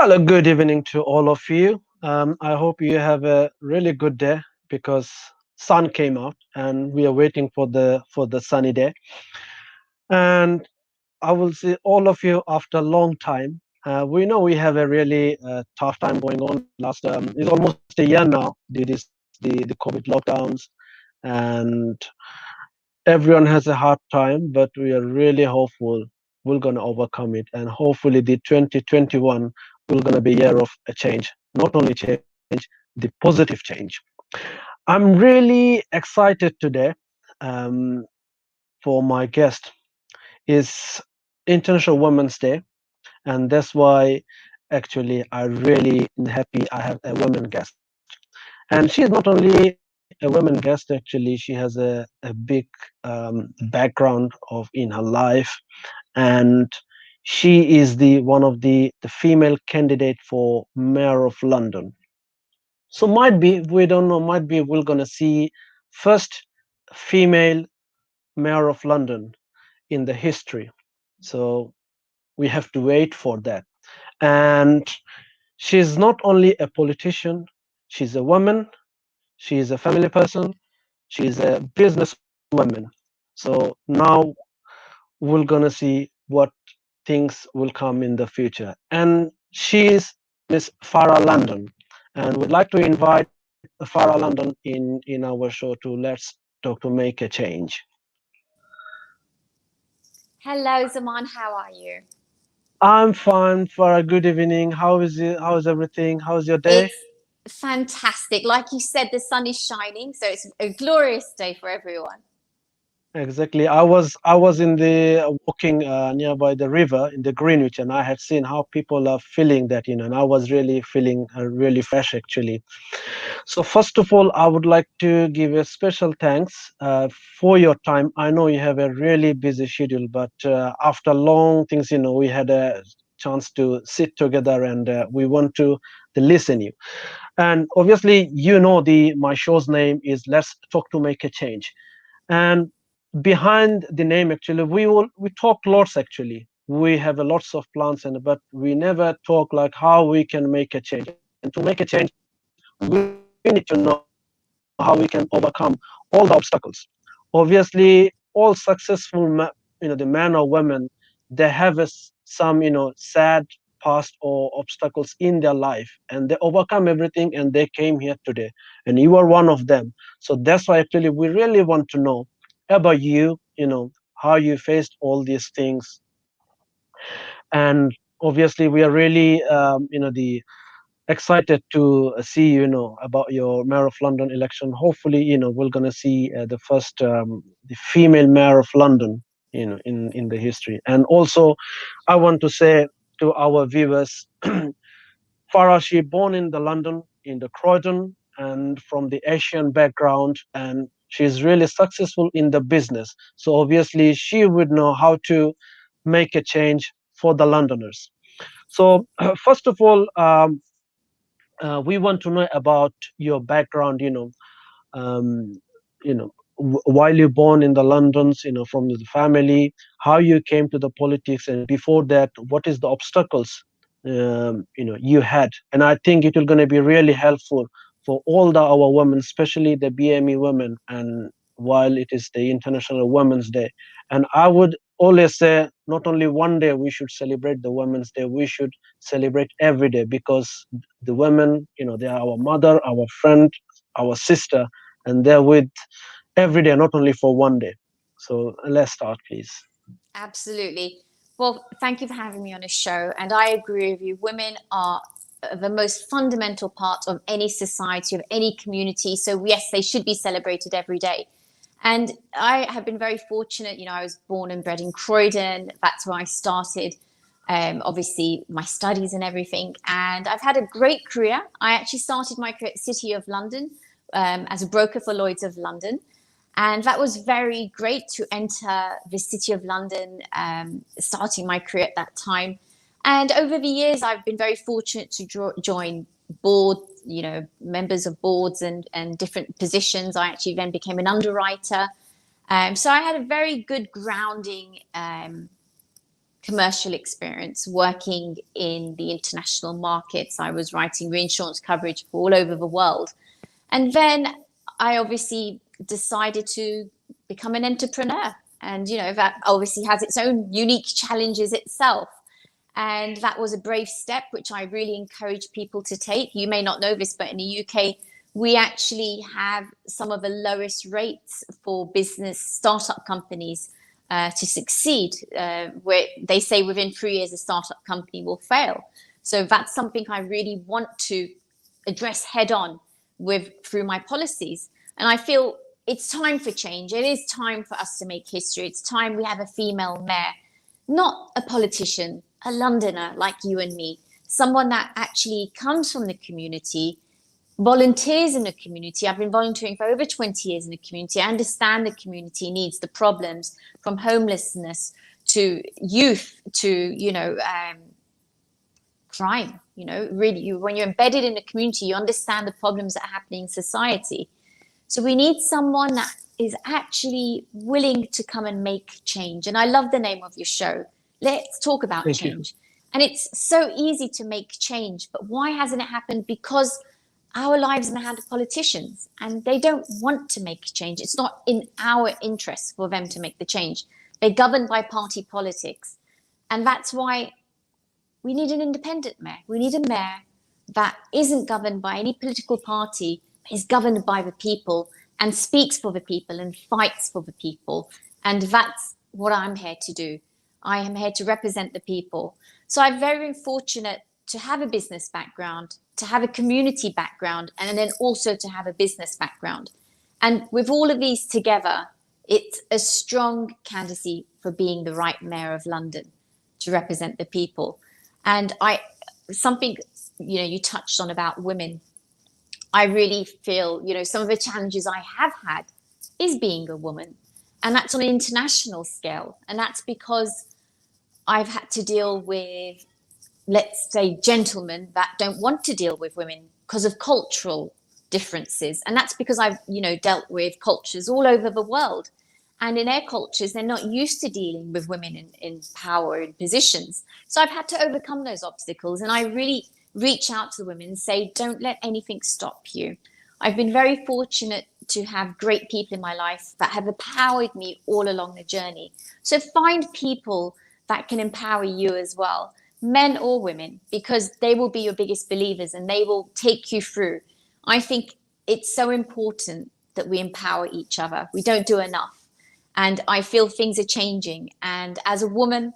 Well, a good evening to all of you. I hope you have a really good day because sun came out and we are waiting for the sunny day. And I will see all of you after a long time. We know we have a really tough time going on. Last it's almost a year now. The COVID lockdowns, and everyone has a hard time, but we are really hopeful we're gonna overcome it, and hopefully the 2021 will gonna be a year of a change, not only change, the positive change. I'm really excited today um, for my guest. Is International Women's Day, and that's why actually I really happy I have a woman guest. And she is not only a woman guest, actually, she has a big background of in her life, and she is the one of the female candidate for mayor of London. So might be we don't know. Might be we're gonna see first female mayor of London in the history. So we have to wait for that. And she's not only a politician; she's a woman. She is a family person. She is a businesswoman. So now we're gonna see what things will come in the future. And she is Miss Farah London. And we'd like to invite Farah London in our show to let's talk to make a change. Hello, Zaman. How are you? I'm fine, Farah. Good evening. How is it? How is everything? How's your day? It's fantastic. Like you said, the sun is shining, so it's a glorious day for everyone. Exactly. I was in the walking nearby the river in the Greenwich, and I had seen how people are feeling that, and I was really feeling really fresh actually. So first of all, I would like to give a special thanks for your time. I know you have a really busy schedule, but after long things, we had a chance to sit together, and we want to listen you. And obviously, the my show's name is Let's Talk to Make a Change. And behind the name, actually, we talk lots. Actually, we have a lots of plans, and but we never talk like how we can make a change. And to make a change, we need to know how we can overcome all the obstacles. Obviously, all successful, the man or women, they have some, sad past or obstacles in their life, and they overcome everything, and they came here today. And you are one of them. So that's why actually we really want to know about you. How you faced all these things, and obviously we are really, the excited to see about your mayor of London election. Hopefully, we're gonna see the first the female mayor of London, in the history. And also, I want to say to our viewers, Farah, she born in the London, in the Croydon, and from the Asian background, and she's really successful in the business. So obviously, she would know how to make a change for the Londoners. So first of all, we want to know about your background. Um, while you're born in the Londons, from the family, how you came to the politics, and before that, what is the obstacles you had. And I think it will going to be really helpful for all our women, especially the BME women, and while it is the International Women's Day. And I would always say not only one day we should celebrate the Women's Day, we should celebrate every day, because the women, they are our mother, our friend, our sister, and they're with every day, not only for one day. So let's start, please. Absolutely. Well, thank you for having me on a show. And I agree with you. Women are the most fundamental part of any society, of any community. So, yes, they should be celebrated every day. And I have been very fortunate. I was born and bred in Croydon. That's where I started, obviously, my studies and everything. And I've had a great career. I actually started my career at the City of London as a broker for Lloyd's of London. And that was very great to enter the City of London, starting my career at that time. And over the years, I've been very fortunate to join board, members of boards and different positions. I actually then became an underwriter. So I had a very good grounding commercial experience working in the international markets. I was writing reinsurance coverage for all over the world. And then I obviously decided to become an entrepreneur. And, you know, that obviously has its own unique challenges itself. And that was a brave step, which I really encourage people to take. You may not know this, but in the UK, we actually have some of the lowest rates for business startup companies to succeed, where they say within 3 years a startup company will fail. So that's something I really want to address head on with through my policies. And I feel it's time for change. It is time for us to make history. It's time we have a female mayor, not a politician, a Londoner like you and me, someone that actually comes from the community, volunteers in the community. I've been volunteering for over 20 years in the community. I understand the community needs, the problems from homelessness to youth to, crime. You know, really, when you're embedded in the community, you understand the problems that are happening in society. So we need someone that is actually willing to come and make change. And I love the name of your show. Let's talk about Thank you. change. And it's so easy to make change, but why hasn't it happened? Because our lives in the hand of politicians, and they don't want to make change. It's not in our interest for them to make the change. They're governed by party politics. And that's why we need an independent mayor. We need a mayor that isn't governed by any political party, but is governed by the people and speaks for the people and fights for the people. And that's what I'm here to do. I am here to represent the people. So I'm very fortunate to have a business background, to have a community background, and then also to have a business background. And with all of these together, it's a strong candidacy for being the right mayor of London to represent the people. And something, you touched on about women. I really feel, some of the challenges I have had is being a woman. And that's on an international scale. And that's because I've had to deal with, let's say, gentlemen that don't want to deal with women because of cultural differences. And that's because I've, dealt with cultures all over the world. And in their cultures, they're not used to dealing with women in power and positions. So I've had to overcome those obstacles. And I really reach out to the women and say, don't let anything stop you. I've been very fortunate to have great people in my life that have empowered me all along the journey. So find people that can empower you as well, men or women, because they will be your biggest believers and they will take you through. I think it's so important that we empower each other. We don't do enough. And I feel things are changing. And as a woman,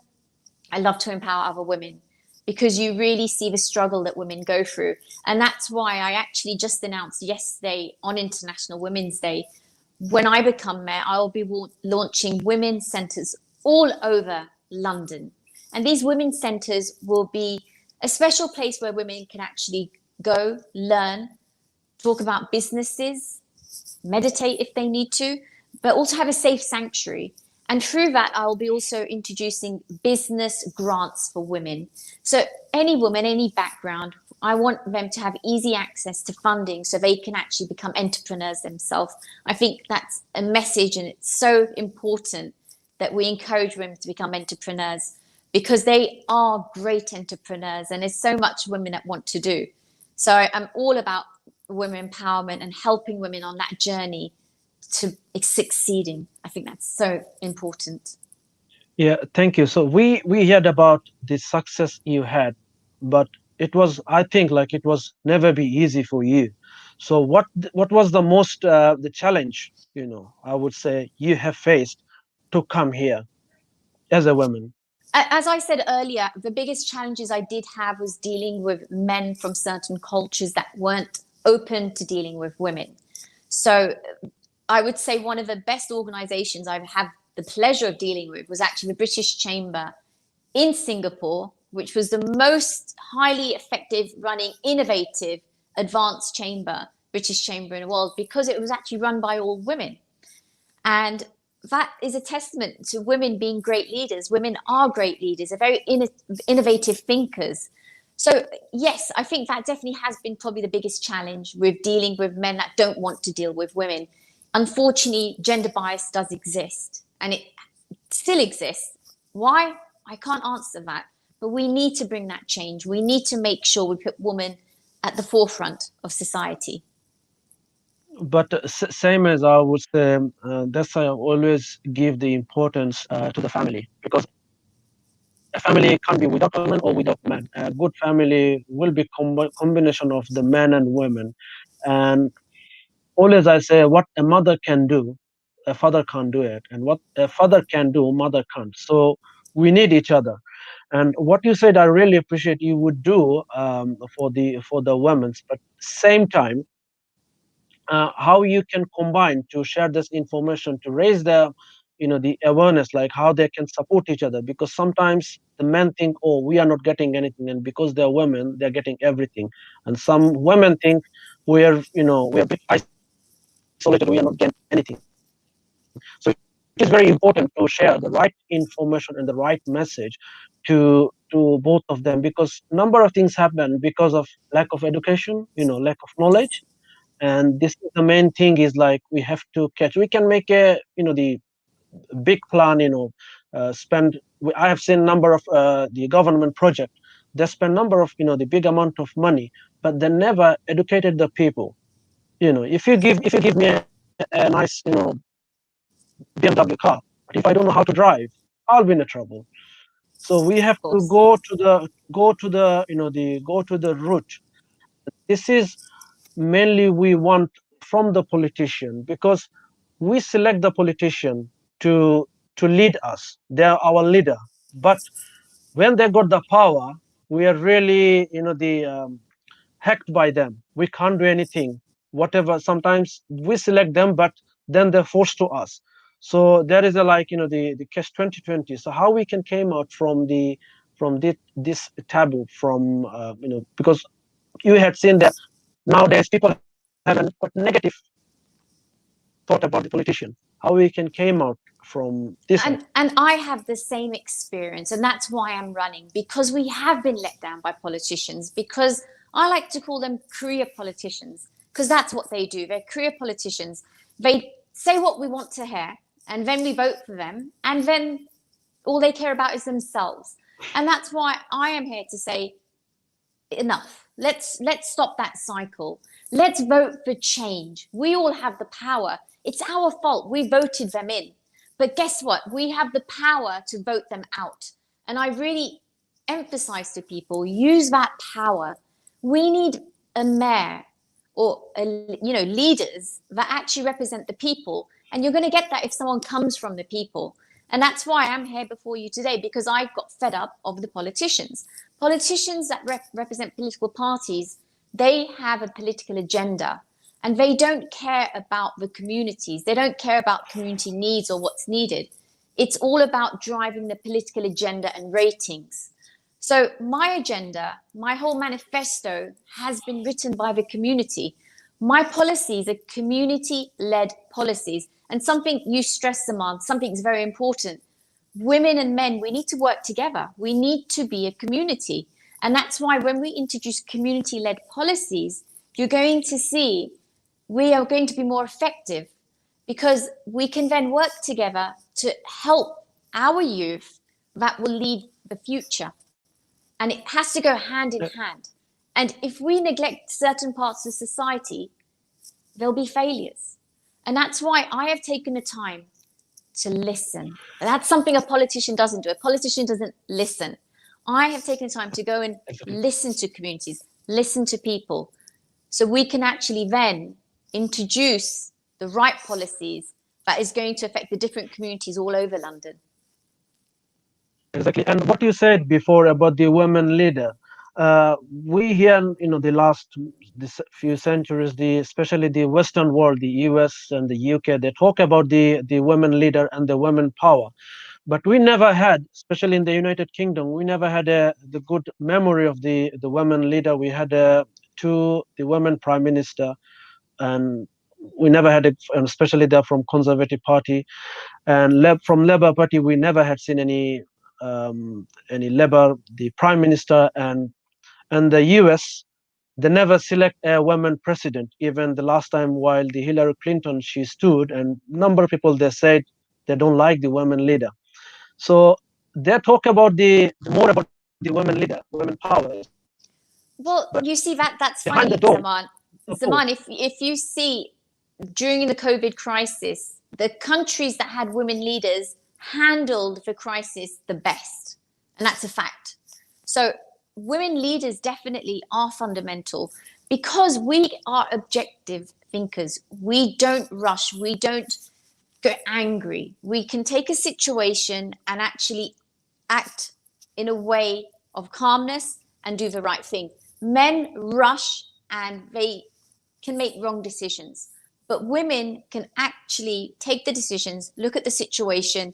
I love to empower other women because you really see the struggle that women go through. And that's why I actually just announced yesterday on International Women's Day, when I become mayor, I'll be launching women's centres all over London. And these women's centres will be a special place where women can actually go, learn, talk about businesses, meditate if they need to, but also have a safe sanctuary. And through that, I'll be also introducing business grants for women. So any woman, any background, I want them to have easy access to funding so they can actually become entrepreneurs themselves. I think that's a message, and it's so important that we encourage women to become entrepreneurs because they are great entrepreneurs and there's so much women that want to do. So I'm all about women empowerment and helping women on that journey to succeeding. I think that's so important. Yeah, thank you. So we heard about the success you had, but it was, I think, like it was never be easy for you. So what was the most the challenge, I would say you have faced to come here as a woman? As I said earlier, the biggest challenges I did have was dealing with men from certain cultures that weren't open to dealing with women. So I would say one of the best organizations I've had the pleasure of dealing with was actually the British Chamber in Singapore, which was the most highly effective running, innovative, advanced chamber, British Chamber in the world, because it was actually run by all women. And that is a testament to women being great leaders. Women are great leaders, are very innovative thinkers. So yes, I think that definitely has been probably the biggest challenge with dealing with men that don't want to deal with women. Unfortunately, gender bias does exist and it still exists. Why? I can't answer that. But we need to bring that change. We need to make sure we put women at the forefront of society. But same as I would say, that's why I always give the importance to the family, because a family can't be without women or without men. A good family will be combination of the men and women. And always I say, what a mother can do, a father can't do it, and what a father can do, mother can't. So we need each other. And what you said, I really appreciate you would do for the women's, but same time, how you can combine to share this information to raise the the awareness, like how they can support each other, because sometimes the men think, oh, we are not getting anything, and because they're women they're getting everything, and some women think we're a bit isolated, we are not getting anything. So it is very important to share the right information and the right message to both of them, because number of things happen because of lack of education, lack of knowledge. And this is the main thing, is like we have to catch. We can make a the big plan, spend. I have seen number of the government project. They spend number of the big amount of money, but they never educated the people. If you give me a nice BMW car, but if I don't know how to drive, I'll be in a trouble. So we have Of to course. go to the root. This is mainly we want from the politician, because we select the politician to lead us. They are our leader. But when they got the power, we are really the hacked by them. We can't do anything. Whatever. Sometimes we select them, but then they're forced to us. So there is a, like the catch 2020. So how we can came out from this taboo, from because you had seen that nowadays people have a quite negative thought about the politician. How we can came out from this out. And I have the same experience, and that's why I'm running, because we have been let down by politicians. Because I like to call them career politicians, because that's what they do. They're career politicians. They say what we want to hear, and then we vote for them, and then all they care about is themselves. And that's why I am here to say enough. Let's stop that cycle. Let's vote for change. We all have the power. It's our fault. We voted them in. But guess what? We have the power to vote them out. And I really emphasize to people, use that power. We need a mayor or leaders that actually represent the people, and you're going to get that if someone comes from the people. And that's why I'm here before you today, because I got fed up of the politicians that represent political parties. They have a political agenda, and they don't care about the communities. They don't care about community needs or what's needed. It's all about driving the political agenda and ratings. So my agenda, my whole manifesto has been written by the community. My policies are community-led policies. And something you stress, Saman, something is very important. Women and men, we need to work together. We need to be a community. And that's why when we introduce community-led policies, you're going to see we are going to be more effective, because we can then work together to help our youth that will lead the future. And it has to go hand in hand. And if we neglect certain parts of society, there'll be failures. And that's why I have taken the time to listen. And that's something a politician doesn't do. A politician doesn't listen. I have taken the time to go and listen to communities, listen to people, so we can actually then introduce the right policies that is going to affect the different communities all over London. Exactly. And what you said before about the women leader, we here, the last this few centuries, especially the Western world, the US and the UK, they talk about the women leader and the women power. But we never had, especially in the United Kingdom, we never had the good memory of the women leader. We had the women prime minister, and we never had it, and especially they're from Conservative Party, and from Labour Party, we never had seen any Labour, the Prime Minister, and the US. They never select a woman president. Even the last time, while the Hillary Clinton she stood, and number of people they said they don't like the women leader. So they talk about the more about the women leader, women powers, Well, but you see that's behind the funny, door, Zaman. of course. Zaman, if you see during the COVID crisis, the countries that had women leaders handled the crisis the best, and that's a fact. So women leaders definitely are fundamental because we are objective thinkers. We don't rush. We don't get angry. We can take a situation and actually act in a way of calmness and do the right thing. Men rush and they can make wrong decisions, but women can actually take the decisions, look at the situation.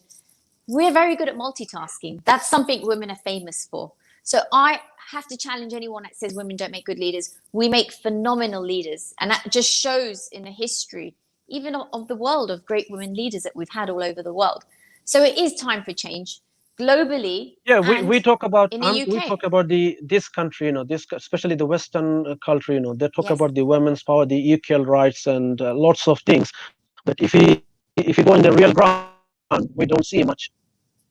We're very good at multitasking. That's something women are famous for. So I have to challenge anyone that says women don't make good leaders. We make phenomenal leaders. And that just shows in the history, even of the world, of great women leaders that we've had all over the world. So it is time for change globally Yeah, and in the we UK. talk about the this country, especially the Western culture, they talk Yes, about the women's power, the equal rights, and lots of things. But if you go in the real ground, we don't see much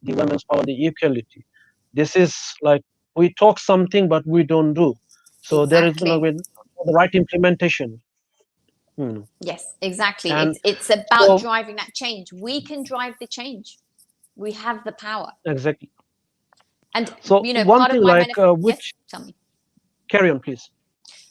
the women's power, the equality. This is like we talk something, but we don't do. So there is exactly. with the right implementation. Hmm. Yes, exactly. And It's about so driving that change. We can drive the change. We have the power. exactly. And So one part of thing my like yes, which tell me. carry on, please.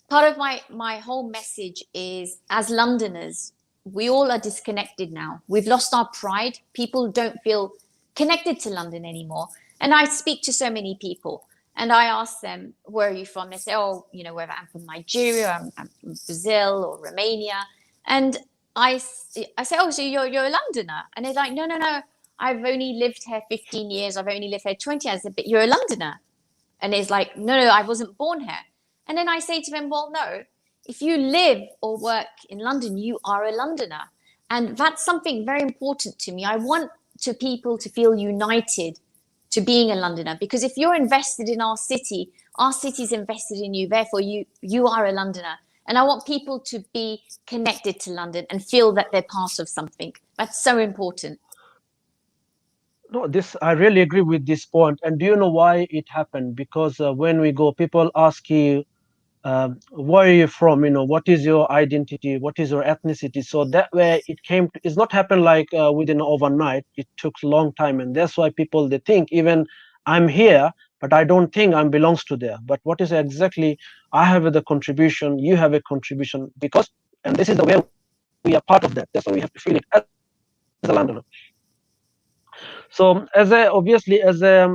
Part of my whole message is, as Londoners, we all are disconnected now. We've lost our pride. People don't feel connected to London anymore. And I speak to so many people and I ask them, where are you from? They say, oh, whether I'm from Nigeria, I'm from Brazil or Romania. And I say, oh, so you're a Londoner? And they're like, no, no, no. I've only lived here 15 years. I've only lived here 20 years. But you're a Londoner. And it's like, no, no, I wasn't born here. And then I say to them, well, no, if you live or work in London, you are a Londoner. And that's something very important to me. I want to people to feel united to being a Londoner, because if you're invested in our city's invested in you. Therefore, you are a Londoner. And I want people to be connected to London and feel that they're part of something. That's so important. No, this I really agree with this point. And do you know why it happened? Because when we go, people ask you, where are you from? What is your identity? What is your ethnicity? So that way, it's not happened like within overnight. It took a long time, and that's why people they think even I'm here, but I don't think I belongs to there. But what is exactly I have the contribution, you have a contribution because, and this is the way we are part of that. That's why we have to feel it as a Londoner. So, obviously, as a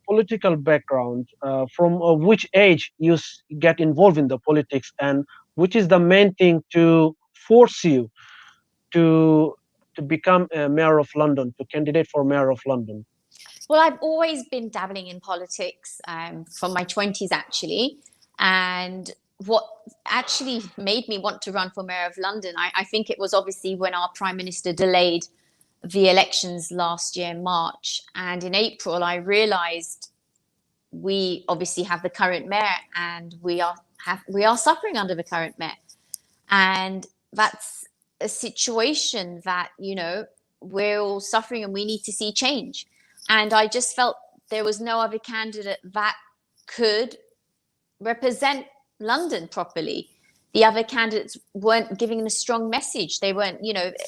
political background, from which age you get involved in the politics, and which is the main thing to force you to become a mayor of London, to candidate for mayor of London? Well, I've always been dabbling in politics from my 20s, actually. And what actually made me want to run for Mayor of London, I think it was obviously when our Prime Minister delayed the elections last year in March. And in April, I realized we obviously have the current mayor and we are suffering under the current mayor. And that's a situation that, we're all suffering and we need to see change. And I just felt there was no other candidate that could represent London properly. The other candidates weren't giving a strong message. They weren't,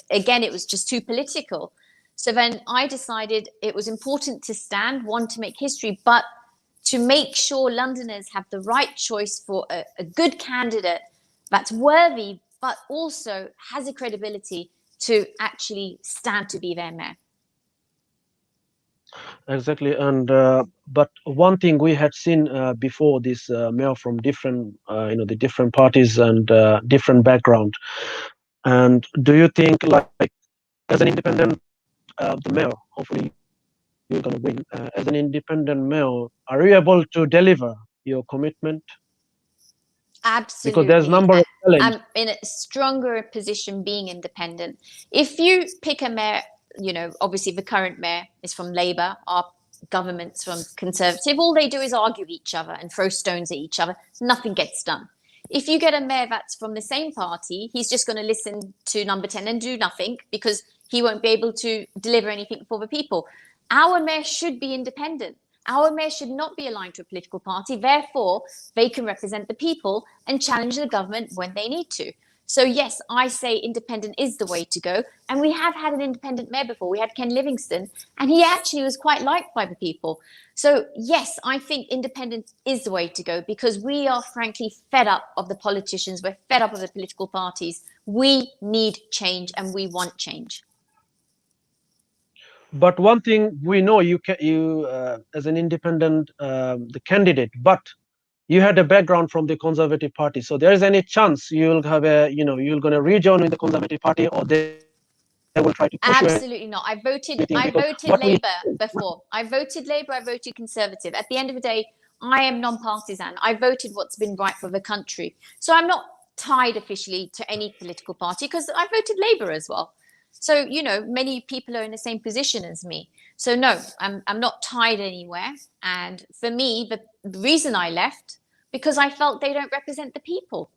again, it was just too political. So then I decided it was important to stand, one, to make history, but to make sure Londoners have the right choice for a good candidate that's worthy, but also has a credibility to actually stand to be their mayor. Exactly, and but one thing we had seen before this mayor from different, the different parties and different background. And do you think, like, as an independent, the mayor, hopefully you're gonna win. As an independent mayor, are you able to deliver your commitment? Because there's Absolutely. number of challenge. I'm in a stronger position being independent. If you pick a mayor, obviously the current mayor is from Labour, our government's from Conservative. All they do is argue each other and throw stones at each other. Nothing gets done. If you get a mayor that's from the same party, he's just going to listen to number 10 and do nothing because he won't be able to deliver anything for the people. Our mayor should be independent. Our mayor should not be aligned to a political party. Therefore, they can represent the people and challenge the government when they need to. So, yes, I say independent is the way to go. And we have had an independent mayor before. We had Ken Livingstone, and he actually was quite liked by the people. So, yes, I think independent is the way to go because we are frankly fed up of the politicians. We're fed up of the political parties. We need change and we want change. But one thing we know, you as an independent the candidate, but you had a background from the Conservative Party. So there is any chance you'll have a, you're going to rejoin with the Conservative Party, or they will try to push you anything? Because Absolutely not. what we I voted Labour before. I voted Labour, I voted Conservative. At the end of the day, I am non-partisan. I voted what's been right for the country. So I'm not tied officially to any political party because I voted Labour as well. So, many people are in the same position as me. So no, I'm not tied anywhere. And for me, the reason I left, because I felt they don't represent the people.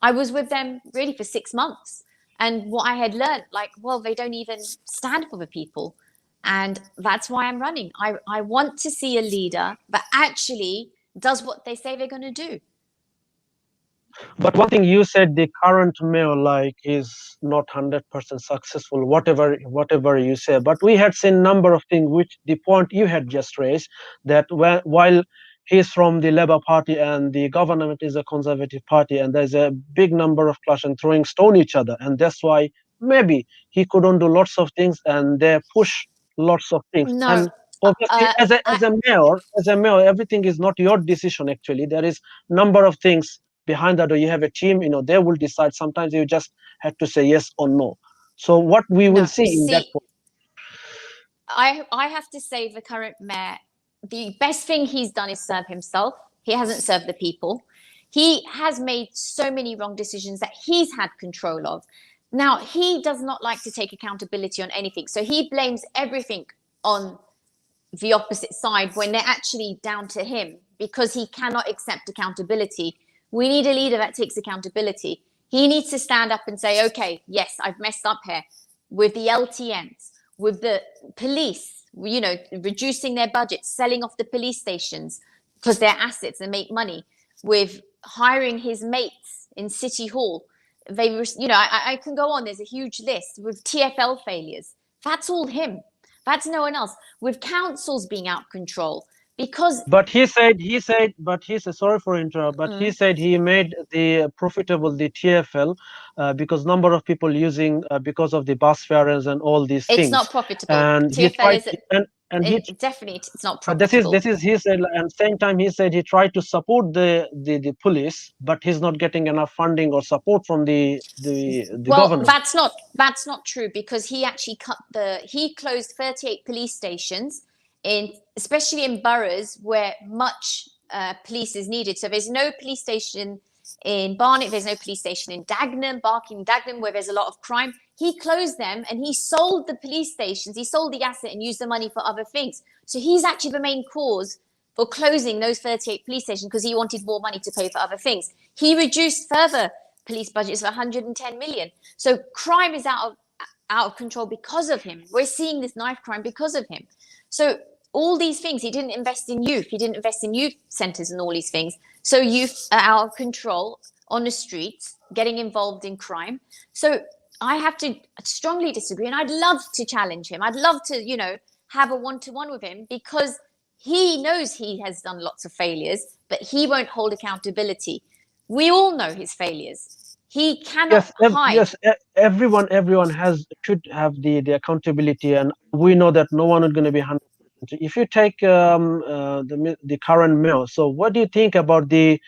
I was with them really for 6 months. And what I had learned, like, well, they don't even stand for the people. And that's why I'm running. I want to see a leader that actually does what they say they're going to do. But one thing you said, the current mayor like is not 100% successful, whatever you say. But we had seen number of things, which the point you had just raised, that while he's from the Labour Party and the government is a Conservative Party, and there's a big number of clash and throwing stone each other, and that's why maybe he couldn't do lots of things, and they push lots of things. No, And obviously, as a I, mayor, everything is not your decision. Actually, there is number of things behind that, or you have a team, they will decide. Sometimes you just have to say yes or no. So what we will no. see in that See, I have to say the current mayor, the best thing he's done is serve himself. He hasn't served the people. He has made so many wrong decisions that he's had control of. Now, he does not like to take accountability on anything. So he blames everything on the opposite side when they're actually down to him because he cannot accept accountability. We need a leader that takes accountability. He needs to stand up and say, okay, yes, I've messed up here with the LTNs, with the police, reducing their budgets, selling off the police stations because they're assets and make money, with hiring his mates in City Hall. I can go on. There's a huge list with TFL failures. That's all him. That's no one else. With councils being out of control. Because But sorry for interrupt, but he said he made the profitable the TFL because number of people using because of the bus fares and all these it's things, not profitable. and he TFL tried is and he definitely it's not this is profitable. he said, and same time he said he tried to support the police, but he's not getting enough funding or support from the Well, government. that's not true because he actually he closed 38 police stations especially in boroughs where much police is needed. So there's no police station in Barnet, there's no police station in Dagenham, Barking Dagenham, where there's a lot of crime. He closed them and he sold the police stations, he sold the asset and used the money for other things. So he's actually the main cause for closing those 38 police stations because he wanted more money to pay for other things. He reduced further police budgets for 110 million. So crime is out of control because of him. We're seeing this knife crime because of him. So all these things, he didn't invest in youth. He didn't invest in youth centres and all these things. So youth are out of control on the streets, getting involved in crime. So I have to strongly disagree. And I'd love to challenge him. I'd love to, have a one-to-one with him because he knows he has done lots of failures, but he won't hold accountability. We all know his failures. He cannot hide. Yes, everyone should have the accountability, and we know that no one is going to be 100%. If you take the current mayor, so what do you think about the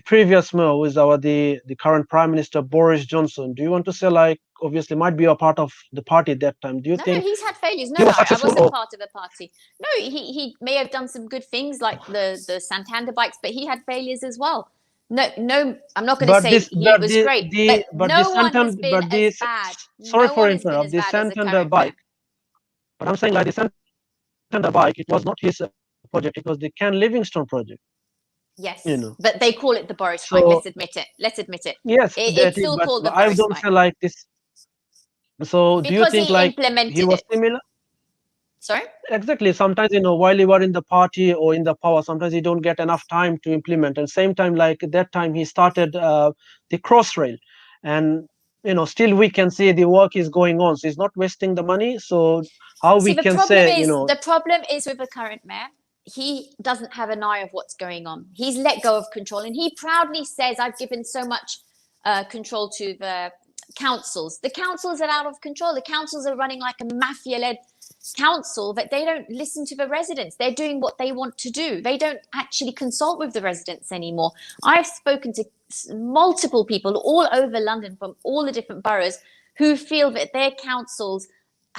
previous mayor, who is the current Prime Minister Boris Johnson? Do you want to say, like, obviously might be a part of the party at that time? Do you No, think he's had failures. he No, was I successful? wasn't part of the party. No, he may have done some good things like the Santander bikes, but he had failures as well. No, I'm not going to say he was great, but no one has been as bad. Sorry No for one has been interrupt. as The bad as the Santander current mayor. bike, but I'm saying like the Santander bike, it was not his project. It was the Ken Livingstone project. Yes, You know. but they call it the Boris bike. So Let's admit it. Let's admit it. yes, It's still but called the I Boris don't bike say like this. So do you because think he like he implemented was it. similar? Sorry. Exactly. Sometimes, while you are in the party or in the power, sometimes you don't get enough time to implement. And same time, like that time, he started the crossrail, and still we can see the work is going on. So he's not wasting the money. So how See, we can say, the problem is with the current mayor. He doesn't have an eye of what's going on. He's let go of control, and he proudly says, "I've given so much control to the councils." The councils are out of control. The councils are running like a mafia-led council that they don't listen to the residents. They're doing what they want to do. They don't actually consult with the residents anymore. I've spoken to multiple people all over London from all the different boroughs who feel that their councils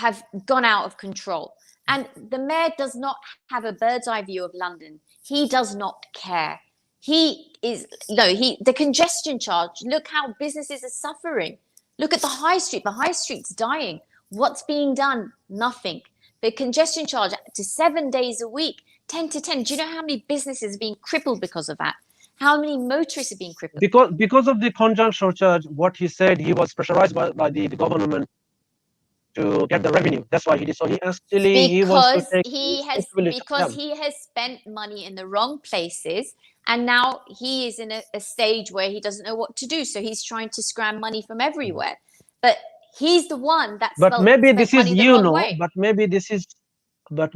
have gone out of control. And the mayor does not have a bird's eye view of London. He does not care. He is, the congestion charge, look how businesses are suffering. Look at the high street. The high street's dying. What's being done? Nothing. The congestion charge to 7 days a week, 10 to 10. Do you know how many businesses are being crippled because of that? How many motorists are being crippled? because of the conjunction charge, what he said, he was pressurized by the government to get the revenue. That's why he did. So he wants to take responsibility. Because he has spent money in the wrong places, and now he is in a stage where he doesn't know what to do. So he's trying to scram money from everywhere. But he's the one that But maybe spent this is money the wrong way. but maybe this is that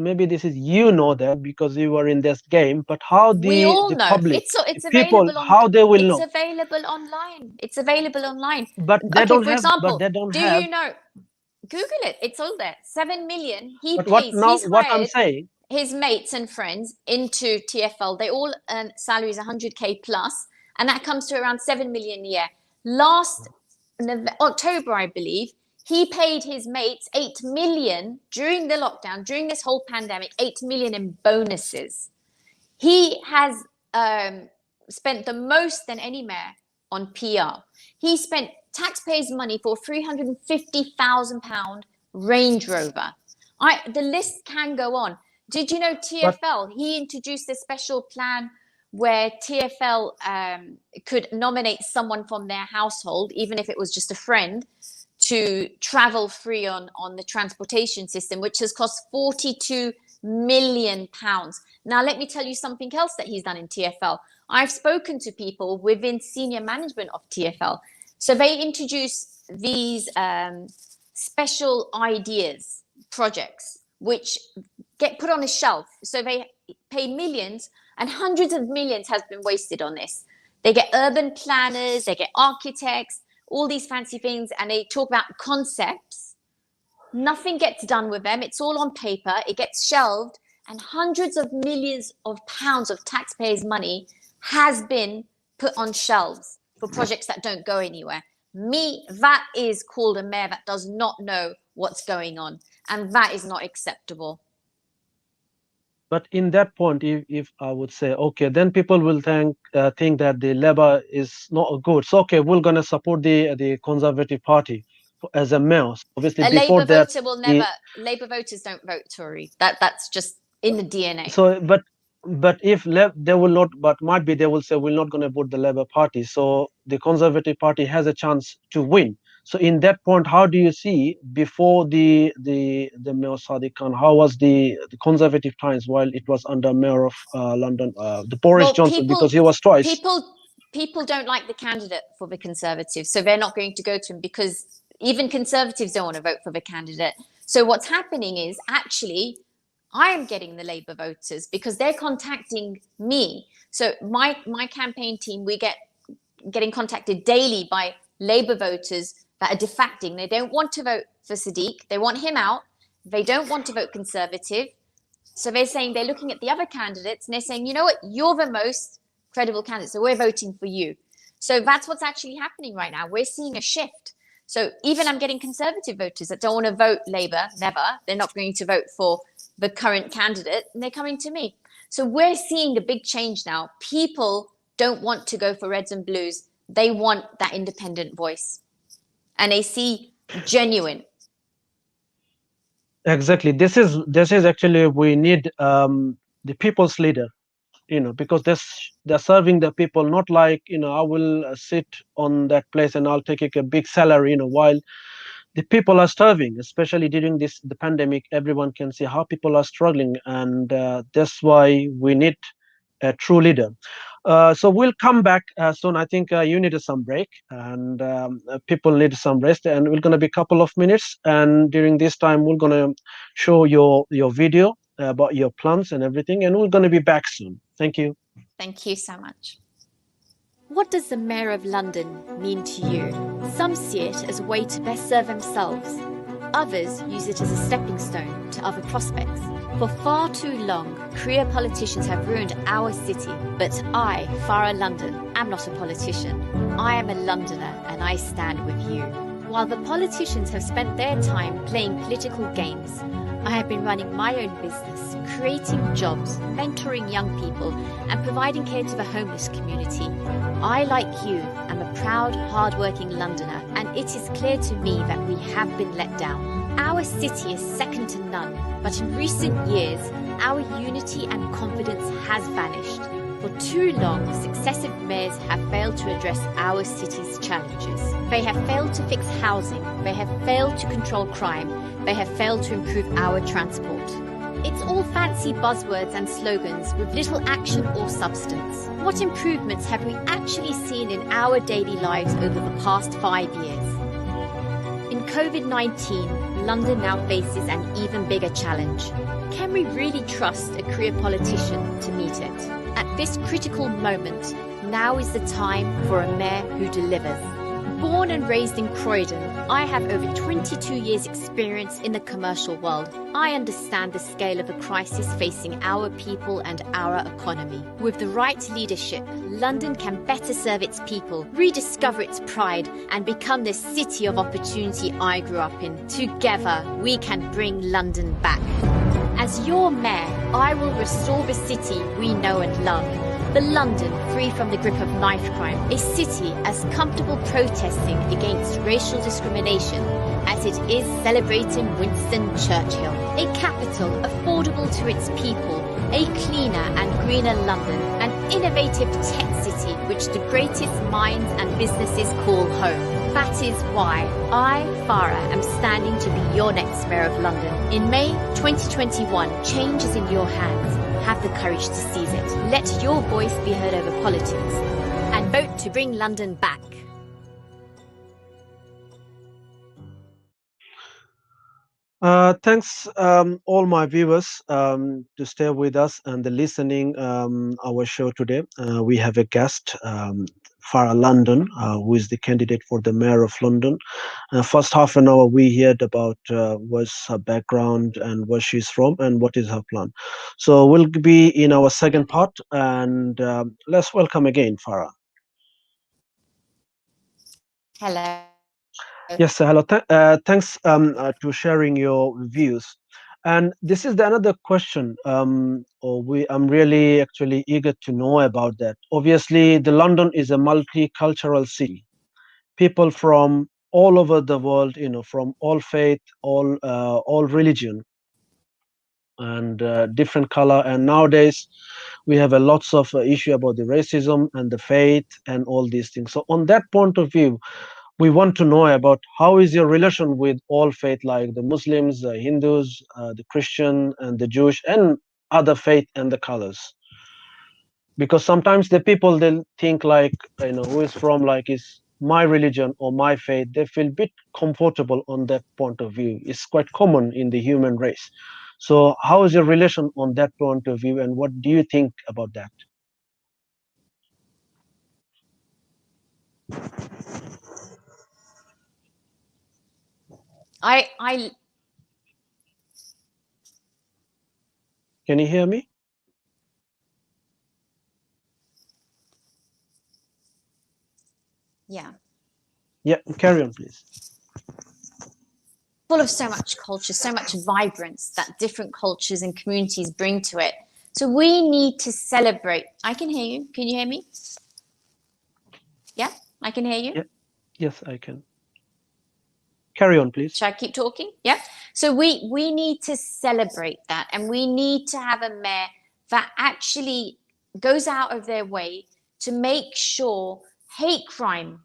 because you were in this game. But how We all the know public, it's the people, available on how they will it's know? available online. It's available online. But they Okay, don't for have. But example, they don't do have. you know? Google it. It's all there. 7 million. He But what pays. now? He's What I'm hired saying. his mates and friends into TFL. They all earn salaries 100K plus, and that comes to around 7 million a year. Last October, I believe, he paid his mates 8 million during the lockdown, during this whole pandemic, 8 million in bonuses. He has spent the most than any mayor on PR. He spent taxpayers' money for £350,000 Range Rover. The list can go on. Did you know But TFL? He introduced a special plan where TFL could nominate someone from their household, even if it was just a friend, to travel free on the transportation system, which has cost £42 million. Now, let me tell you something else that he's done in TFL. I've spoken to people within senior management of TFL. So they introduce these special ideas, projects, which get put on a shelf. So they pay millions, and hundreds of millions has been wasted on this. They get urban planners, they get architects, all these fancy things, and they talk about concepts. Nothing gets done with them. It's all on paper. It gets shelved, and hundreds of millions of pounds of taxpayers' money has been put on shelves for projects that don't go anywhere. That is called a mayor that does not know what's going on, and that is not acceptable. But in that point, if I would say, okay, then people will think that the Labour is not good. So okay, we're gonna support the Conservative Party as a mayor. So obviously, A before Labour that, voter will the never. Labour voters don't vote Tory. That's just in the DNA. so but if they will not, but might be they will say we're not going to vote the Labour Party. So the Conservative Party has a chance to win. So in that point, how do you see before the Mayor Sadiq Khan? How was the Conservative times while it was under Mayor of London, the Boris Well, Johnson, because he was twice. people don't like the candidate for the Conservatives, so they're not going to go to him because even Conservatives don't want to vote for the candidate. So what's happening is actually I am getting the Labour voters because they're contacting me. So my campaign team, we getting contacted daily by Labour voters that are defecting. They don't want to vote for Sadiq. They want him out. They don't want to vote Conservative. So they're saying they're looking at the other candidates and they're saying, you know what, you're the most credible candidate, so we're voting for you. So that's what's actually happening right now. We're seeing a shift. So even I'm getting Conservative voters that don't want to vote Labour, never. They're not going to vote for the current candidate, and they're coming to me. So we're seeing a big change now. People don't want to go for Reds and Blues. They want that independent voice. And they see genuine. Exactly. This is actually we need the people's leader. Because they're serving the people, not like I will sit on that place and I'll take a big salary. While the people are starving, especially during this the pandemic. Everyone can see how people are struggling, and that's why we need a true leader. So we'll come back soon. I think you needed some break, and people need some rest. And we're going to be a couple of minutes. And during this time, we're going to show your video about your plans and everything. And we're going to be back soon. Thank you. Thank you so much. What does the Mayor of London mean to you? Some see it as a way to best serve themselves. Others use it as a stepping stone to other prospects. For far too long, career politicians have ruined our city. But I, Farah London, am not a politician. I am a Londoner and I stand with you. While the politicians have spent their time playing political games, I have been running my own business, creating jobs, mentoring young people, and providing care to the homeless community. I, like you, am a proud, hard-working Londoner, and it is clear to me that we have been let down. Our city is second to none, but in recent years, our unity and confidence has vanished. For too long, successive mayors have failed to address our city's challenges. They have failed to fix housing, they have failed to control crime, they have failed to improve our transport. It's all fancy buzzwords and slogans with little action or substance. What improvements have we actually seen in our daily lives over the past 5 years? In COVID-19, London now faces an even bigger challenge. Can we really trust a career politician to meet it? At this critical moment, now is the time for a mayor who delivers. Born and raised in Croydon, I have over 22 years' experience in the commercial world. I understand the scale of the crisis facing our people and our economy. With the right leadership, London can better serve its people, rediscover its pride, and become the city of opportunity I grew up in. Together, we can bring London back. As your mayor, I will restore the city we know and love. The London free from the grip of knife crime, a city as comfortable protesting against racial discrimination as it is celebrating Winston Churchill. A capital affordable to its people, a cleaner and greener London, an innovative tech city which the greatest minds and businesses call home. That is why I, Farah, am standing to be your next Mayor of London. In May 2021, change is in your hands. Have the courage to seize it. Let your voice be heard over politics. And vote to bring London back. Thanks, all my viewers, to stay with us and the listening our show today. We have a guest, Farah London, who is the candidate for the mayor of London. First half an hour, we heard about what's her background and where she's from and what is her plan. So we'll be in our second part, and let's welcome again, Farah. Hello. Yes, hello. Thanks to sharing your views. And this is the another question. I'm really actually eager to know about that. Obviously, the London is a multicultural city. People from all over the world, from all faith, all religion, and different color. And nowadays, we have a lots of issue about the racism and the faith and all these things. So, on that point of view, we want to know about how is your relation with all faith, like the Muslims, the Hindus, the Christian, and the Jewish, and other faith and the colors. Because sometimes the people they think like who is from like is my religion or my faith, they feel a bit comfortable on that point of view. It's quite common in the human race. So how is your relation on that point of view, and what do you think about that? I Can you hear me? yeah. Yeah, carry on, please. Full of so much culture, so much vibrance that different cultures and communities bring to it. So we need to celebrate. I can hear you. Can you hear me? Yeah, I can hear you. Yeah, yes, I can. Carry on, please. Should I keep talking? Yeah. So we need to celebrate that, and we need to have a mayor that actually goes out of their way to make sure hate crime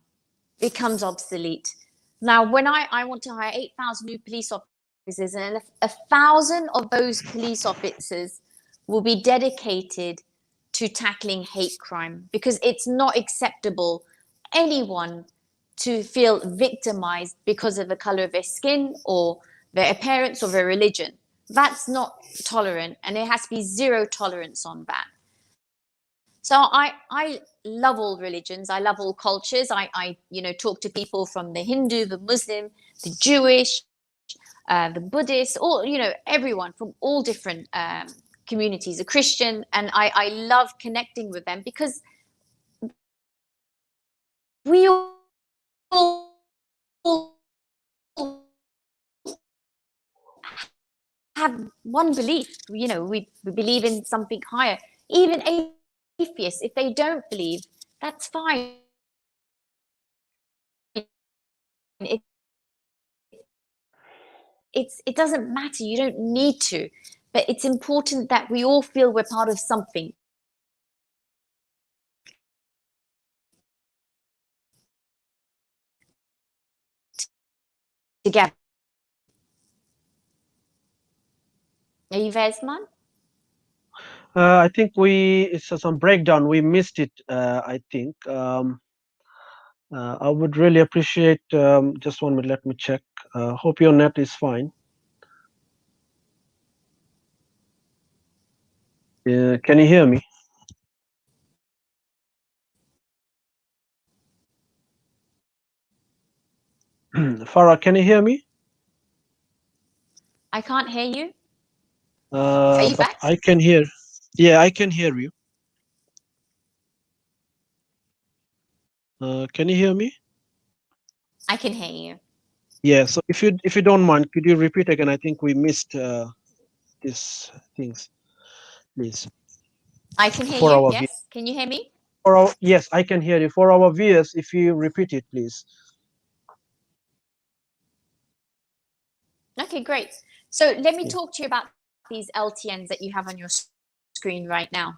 becomes obsolete, Now, when I want to hire 8,000 new police officers, and 1,000 of those police officers will be dedicated to tackling hate crime, because it's not acceptable anyone to feel victimized because of the color of their skin or their appearance or their religion. That's not tolerant, and there has to be zero tolerance on that. So I love all religions. I love all cultures. I talk to people from the Hindu, the Muslim, the Jewish, the Buddhist, all, everyone from all different communities, a Christian, and I love connecting with them because we all have one belief. We believe in something higher. Even atheists, if they don't believe, that's fine. It, it doesn't matter. You don't need to, but it's important that we all feel we're part of something together. Are you there, Isman? I think it's some breakdown. We missed it. I think. I would really appreciate. Just 1 minute. Let me check. Hope your net is fine. Can you hear me? Farah, can you hear me? I can't hear you. Are you But back? I can hear. Yeah, I can hear you. Can you hear me? I can hear you. Yeah. So if you don't mind, could you repeat again? I think we missed these things, please, I can hear for you. our view. Yes. Can you hear me? Yes, I can hear you. For our viewers, if you repeat it, please. Okay, great. So let me Yeah. talk to you about these LTNs that you have on your screen right now.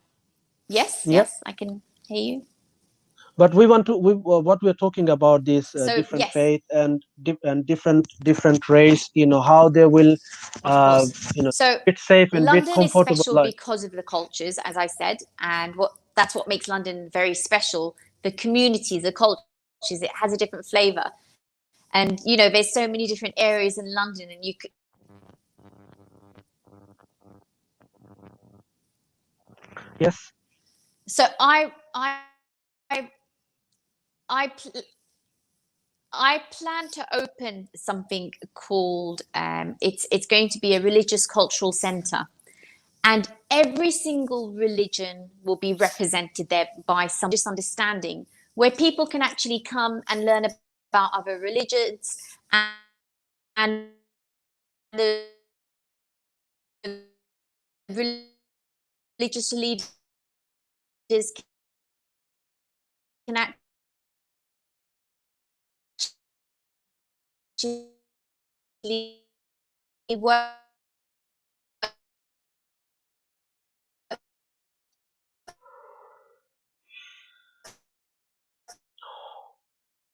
Yes, Yep. yes, I can hear you. But we want to. What we're talking about this So different yes, faith and different race. How they will, of course. So bit safe and bit London is comfortable special life. because of the cultures, as I said, and that's what makes London very special. The communities, the cultures, it has a different flavor. And there's so many different areas in London, and you could. Yes. So I I pl- I plan to open something called it's going to be a religious cultural center, and every single religion will be represented there by some just understanding, where people can actually come and learn about other religions, and the religious leaders can actually work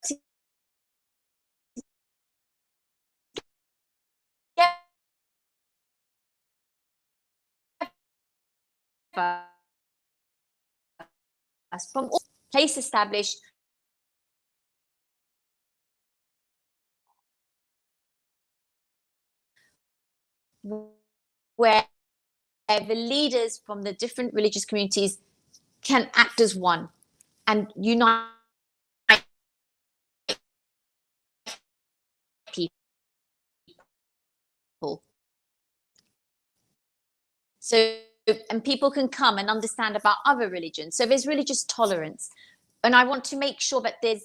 together from all place established where the leaders from the different religious communities can act as one and unite people. So, and people can come and understand about other religions. So there's religious tolerance. And I want to make sure that there's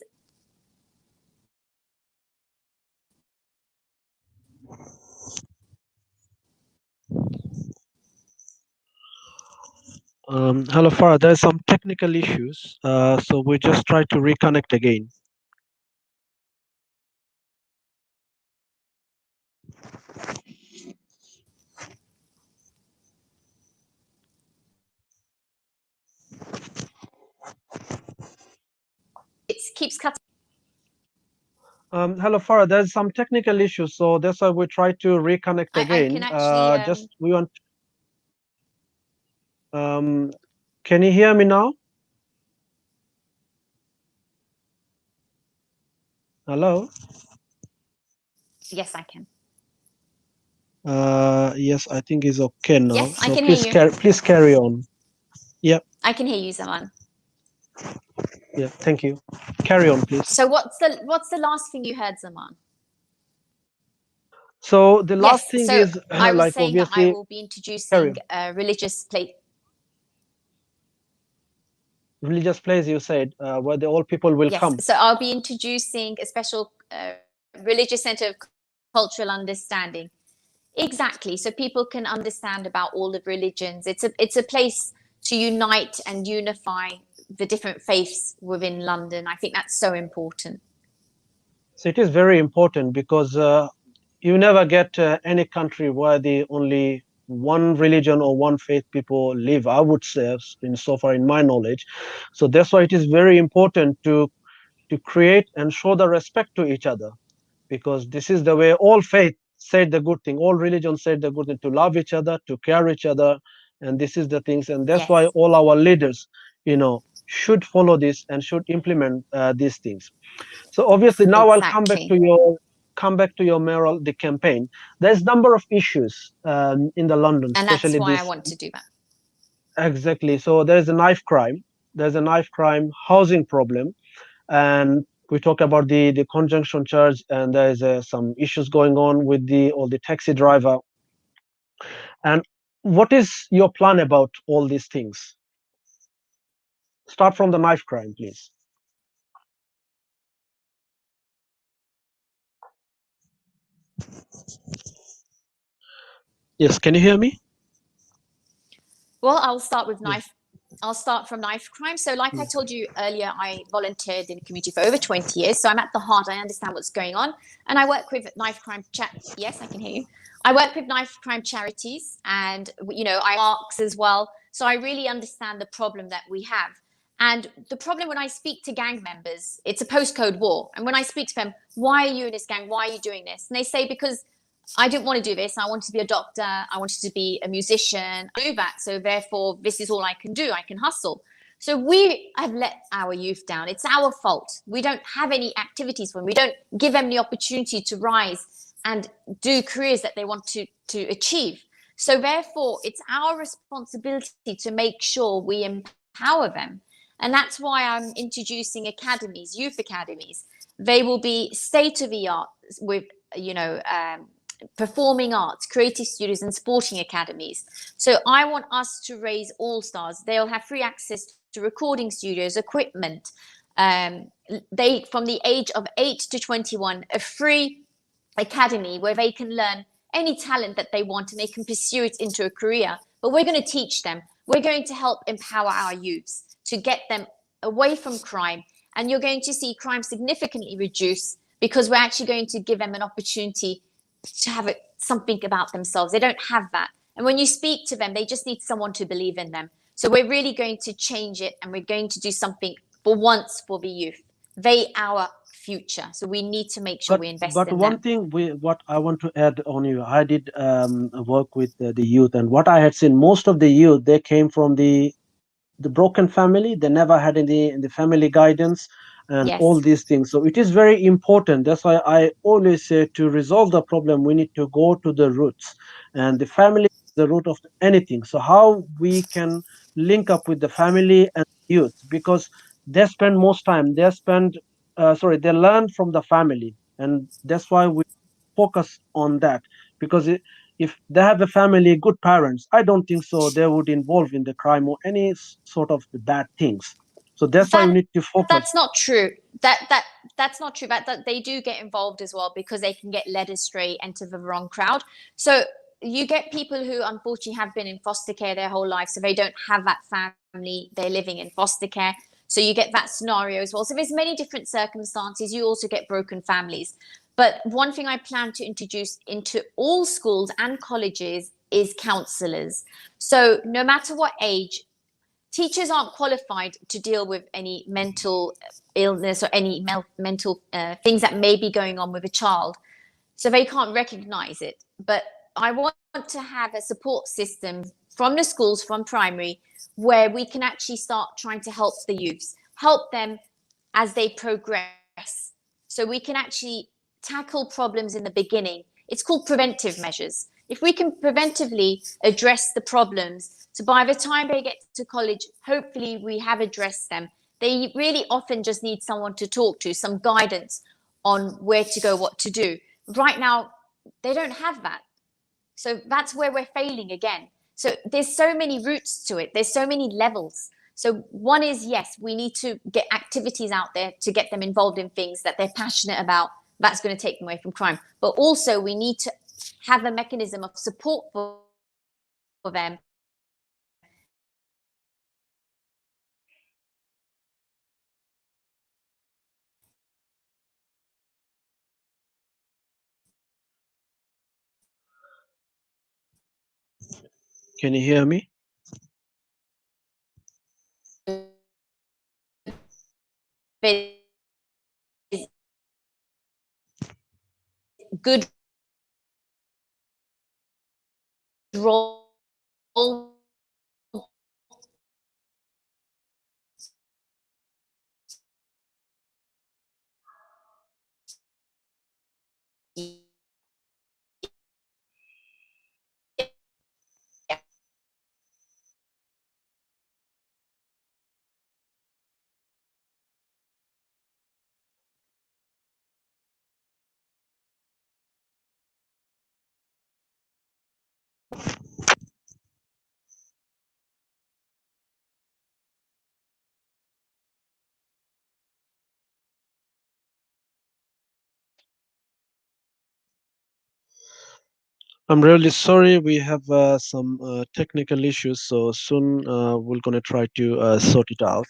Hello, Farah. There's some technical issues. So we just try to reconnect again. it keeps cutting. Hello, Farah. There's some technical issues, so that's why we try to reconnect I can again. actually Just we want. Um, can you hear me now? Hello. yes, I can. Yes, I think it's okay now. Yes, I So can hear you. please carry on. Yep. I can hear you, Zaman. Yeah. Thank you. Carry on, please. So what's the last thing you heard, Zaman? So the last Yes, thing so is I was like saying that I obviously will be carry introducing on. religious play. Religious place you said where the old people will Yes, come. so I'll be introducing a special religious center of cultural understanding. Exactly, so people can understand about all the religions. It's a place to unite and unify the different faiths within London. I think that's so important. So it is very important because you never get any country where the only one religion or one faith people live. I would say, in so far in my knowledge. So that's why it is very important to create and show the respect to each other, because this is the way all faith said the good thing, all religions said the good thing, to love each other, to care each other, and this is the things, and that's why Yes, all our leaders, should follow this and should implement these things. So obviously now I'll exactly. come back to your mayoral the campaign. There's number of issues in the London, And that's especially why I this. want to do that. Exactly. So there's a knife crime. There's a knife crime, housing problem, and we talk about the conjunction charge, and there is some issues going on with the all the taxi driver. And what is your plan about all these things? Start from the knife crime, please. Yes, can you hear me? Well, I'll start with Yes. knife. I'll start from knife crime. So, like I Mm. told you earlier, I volunteered in the community for over 20 years. So I'm at the heart. I understand what's going on, and I work with knife crime chat. Yes, I can hear you. I work with knife crime charities, and I marks as well. So I really understand the problem that we have. And the problem when I speak to gang members, it's a postcode war. And when I speak to them, why are you in this gang? Why are you doing this? And they say, because I didn't want to do this. I wanted to be a doctor. I wanted to be a musician. I do that. So therefore, this is all I can do. I can hustle. So we have let our youth down. It's our fault. We don't have any activities for them. We don't give them the opportunity to rise and do careers that they want to achieve. So therefore, it's our responsibility to make sure we empower them. And that's why I'm introducing academies, youth academies. They will be state of the art with, performing arts, creative studios, and sporting academies. So I want us to raise all stars. They'll have free access to recording studios, equipment. They from the age of 8 to 21, a free academy where they can learn any talent that they want and they can pursue it into a career. But we're going to teach them. We're going to help empower our youths to get them away from crime. And you're going to see crime significantly reduce because we're actually going to give them an opportunity to have something about themselves. They don't have that. And when you speak to them, they just need someone to believe in them. So we're really going to change it and we're going to do something for once for the youth. They our future. So we need to make sure But we invest in one them. thing what I want to add on you, I did work with the youth, and what I had seen, most of the youth they came from the broken family. They never had any in the family guidance and all Yes. these things. So it is very important. That's why I always say, to resolve the problem we need to go to the roots, and the family is the root of anything. So how we can link up with the family and youth, because they spend most time, they spend sorry, they learn from the family, and that's why we focus on that. Because if they have a family, good parents, I don't think so they would involve in the crime or any sort of the bad things. So that's why we That need to focus. that's not true. That's not true. That they do get involved as well because they can get led astray into the wrong crowd. So you get people who unfortunately have been in foster care their whole life, so they don't have that family. They're living in foster care. So you get that scenario as well. So there's many different circumstances. You also get broken families. But one thing I plan to introduce into all schools and colleges is counselors. So no matter what age, teachers aren't qualified to deal with any mental illness or any mental things that may be going on with a child, so they can't recognize it. But I want to have a support system from the schools, from primary, where we can actually start trying to help the youths, help them as they progress. So we can actually tackle problems in the beginning. It's called preventive measures. If we can preventively address the problems, so by the time they get to college, hopefully we have addressed them. They really often just need someone to talk to, some guidance on where to go, what to do. Right now, they don't have that. So that's where we're failing again. So there's so many routes to it. There's so many levels. So one is, yes, we need to get activities out there to get them involved in things that they're passionate about. That's going to take them away from crime. But also we need to have a mechanism of support for them. Can you hear me? There's good role I'm really sorry. We have some technical issues, so soon we're gonna try to sort it out.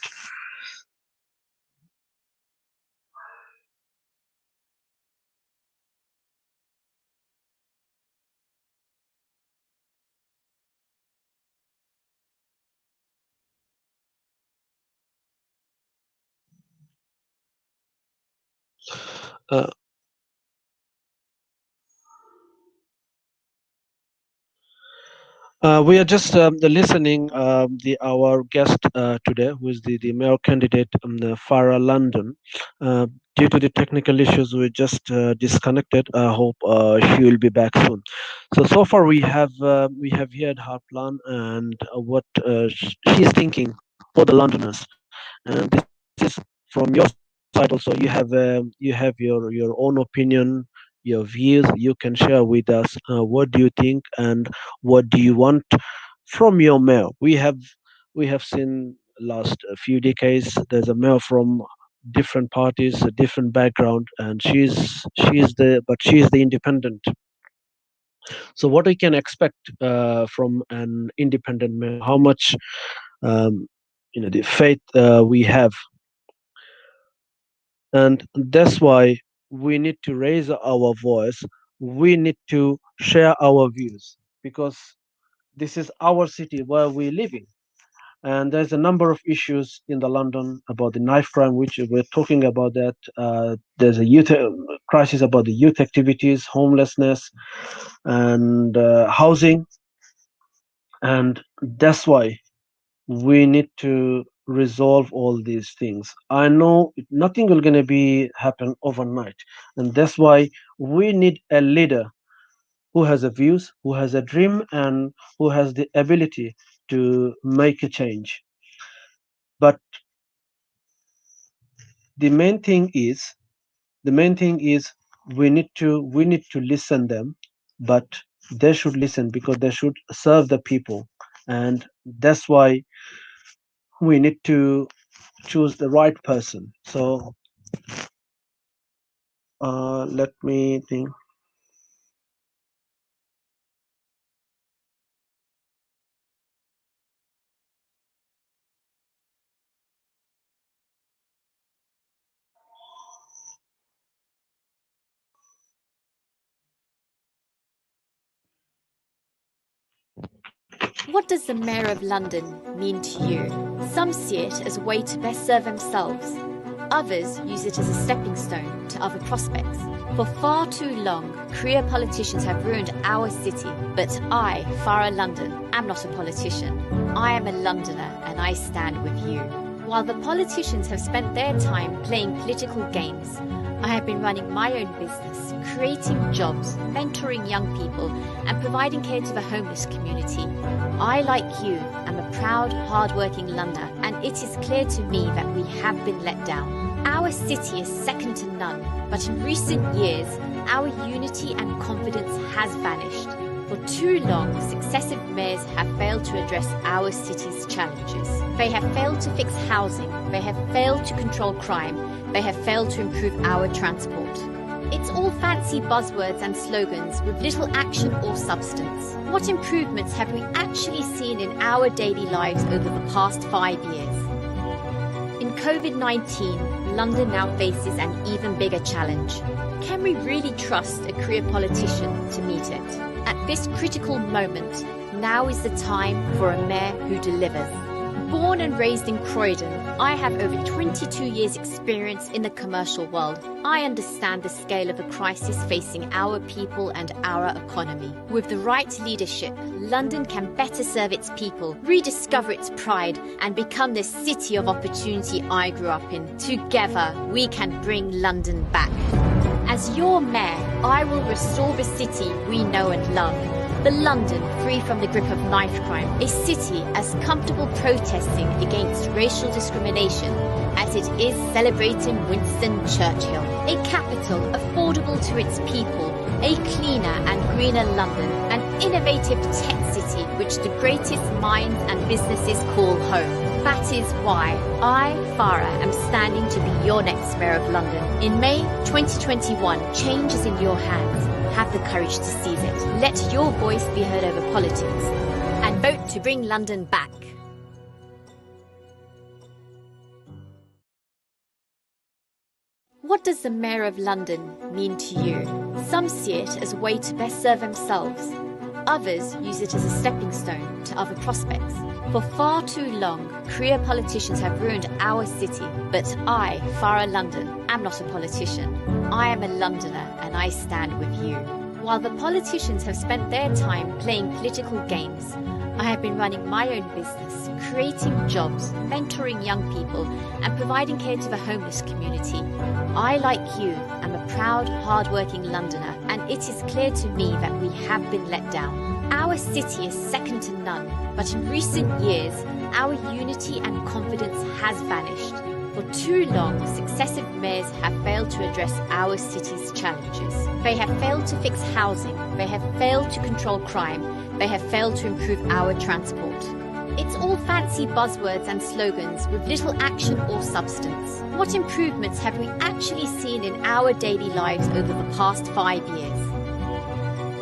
Uh, we are just listening the our guest today, who is the mayor candidate, Farah London. Uh, Due to the technical issues, we just disconnected. I hope she will be back soon. So far we have heard her plan and what she's thinking for the Londoners. And this is from your side also. You have your own opinion, your views. You can share with us what do you think and what do you want from your mayor. We have seen last few decades there's a mayor from different parties, a different background, and she's the independent. So what we can expect from an independent mayor, how much um, the faith we have. And that's why we need to raise our voice. We need to share our views because this is our city where we're living. And there's a number of issues in the London about the knife crime, which we're talking about that. There's a youth crisis about the youth activities, homelessness, and housing. And that's why we need to resolve all these things. I know nothing will gonna be happen overnight, and that's why we need a leader who has a views, who has a dream, and who has the ability to make a change. But the main thing is the main thing is we need to listen them, but they should listen because they should serve the people, and that's why we need to choose the right person. So let me think. What does the Mayor of London mean to you? Some see it as a way to best serve themselves. Others use it as a stepping stone to other prospects. For far too long, career politicians have ruined our city. But I, Farah London, am not a politician. I am a Londoner and I stand with you. While the politicians have spent their time playing political games, I have been running my own business, creating jobs, mentoring young people, and providing care to the homeless community. I, like you, am a proud, hard-working Londoner, and it is clear to me that we have been let down. Our city is second to none, but in recent years, our unity and confidence has vanished. For too long, successive mayors have failed to address our city's challenges. They have failed to fix housing, they have failed to control crime, they have failed to improve our transport. It's all fancy buzzwords and slogans with little action or substance. What improvements have we actually seen in our daily lives over the past 5 years? In COVID-19, London now faces an even bigger challenge. Can we really trust a career politician to meet it? At this critical moment, now is the time for a mayor who delivers. Born and raised in Croydon, I have over 22 years' experience in the commercial world. I understand the scale of the crisis facing our people and our economy. With the right leadership, London can better serve its people, rediscover its pride, and become the city of opportunity I grew up in. Together, we can bring London back. As your mayor, I will restore the city we know and love. The London free from the grip of knife crime, a city as comfortable protesting against racial discrimination as it is celebrating Winston Churchill. A capital affordable to its people, a cleaner and greener London, an innovative tech city which the greatest minds and businesses call home. That is why I, Farah, am standing to be your next Mayor of London. In May 2021, change is in your hands. Have the courage to seize it. Let your voice be heard over politics. And vote to bring London back. What does the Mayor of London mean to you? Some see it as a way to best serve themselves. Others use it as a stepping stone to other prospects. For far too long, career politicians have ruined our city. But I, Farah London, am not a politician. I am a Londoner and I stand with you. While the politicians have spent their time playing political games, I have been running my own business, creating jobs, mentoring young people, and providing care to the homeless community. I, like you, am a proud, hard-working Londoner, and it is clear to me that we have been let down. Our city is second to none, but in recent years, our unity and confidence has vanished. For too long, successive mayors have failed to address our city's challenges. They have failed to fix housing, they have failed to control crime, they have failed to improve our transport. It's all fancy buzzwords and slogans with little action or substance. What improvements have we actually seen in our daily lives over the past 5 years?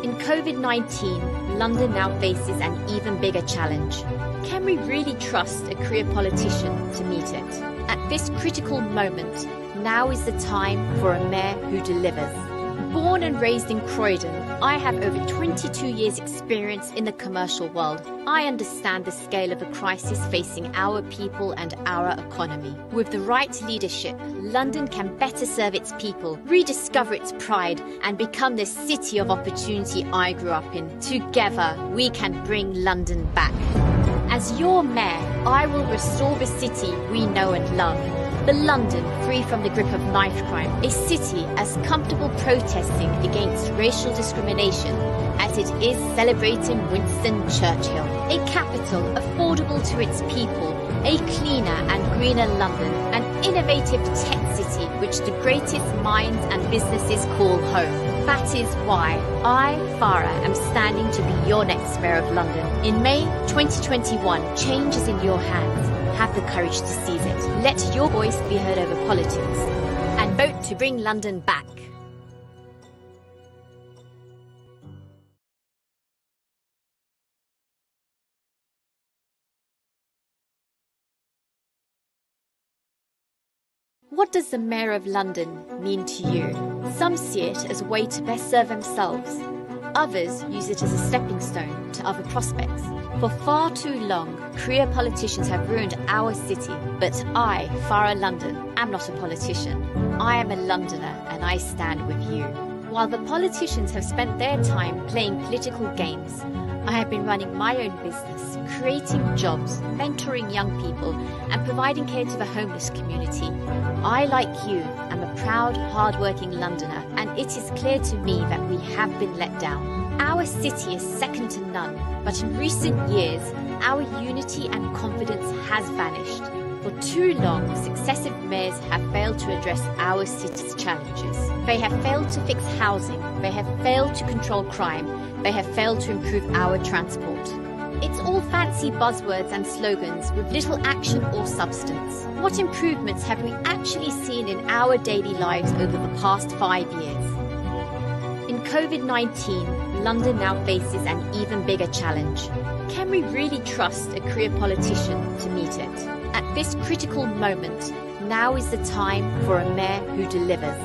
In COVID-19, London now faces an even bigger challenge. Can we really trust a career politician to meet it? At this critical moment, now is the time for a mayor who delivers. Born and raised in Croydon, I have over 22 years' experience in the commercial world. I understand the scale of the crisis facing our people and our economy. With the right leadership, London can better serve its people, rediscover its pride, and become the city of opportunity I grew up in. Together, we can bring London back. As your mayor, I will restore the city we know and love. The London free from the grip of knife crime, a city as comfortable protesting against racial discrimination as it is celebrating Winston Churchill. A capital affordable to its people, a cleaner and greener London, an innovative tech city which the greatest minds and businesses call home. That is why I, Farah, am standing to be your next Mayor of London. In May 2021, change is in your hands. Have the courage to seize it. Let your voice be heard over politics. And vote to bring London back. What does the Mayor of London mean to you? Some see it as a way to best serve themselves. Others use it as a stepping stone to other prospects. For far too long, career politicians have ruined our city. But I, Farah London, am not a politician. I am a Londoner and I stand with you. While the politicians have spent their time playing political games, I have been running my own business, creating jobs, mentoring young people, and providing care to the homeless community. I, like you, am a proud, hard-working Londoner, and it is clear to me that we have been let down. Our city is second to none, but in recent years, our unity and confidence has vanished. For too long, successive mayors have failed to address our city's challenges. They have failed to fix housing, they have failed to control crime, they have failed to improve our transport. It's all fancy buzzwords and slogans with little action or substance. What improvements have we actually seen in our daily lives over the past 5 years? In COVID-19, London now faces an even bigger challenge. Can we really trust a career politician to meet it? At this critical moment, now is the time for a mayor who delivers.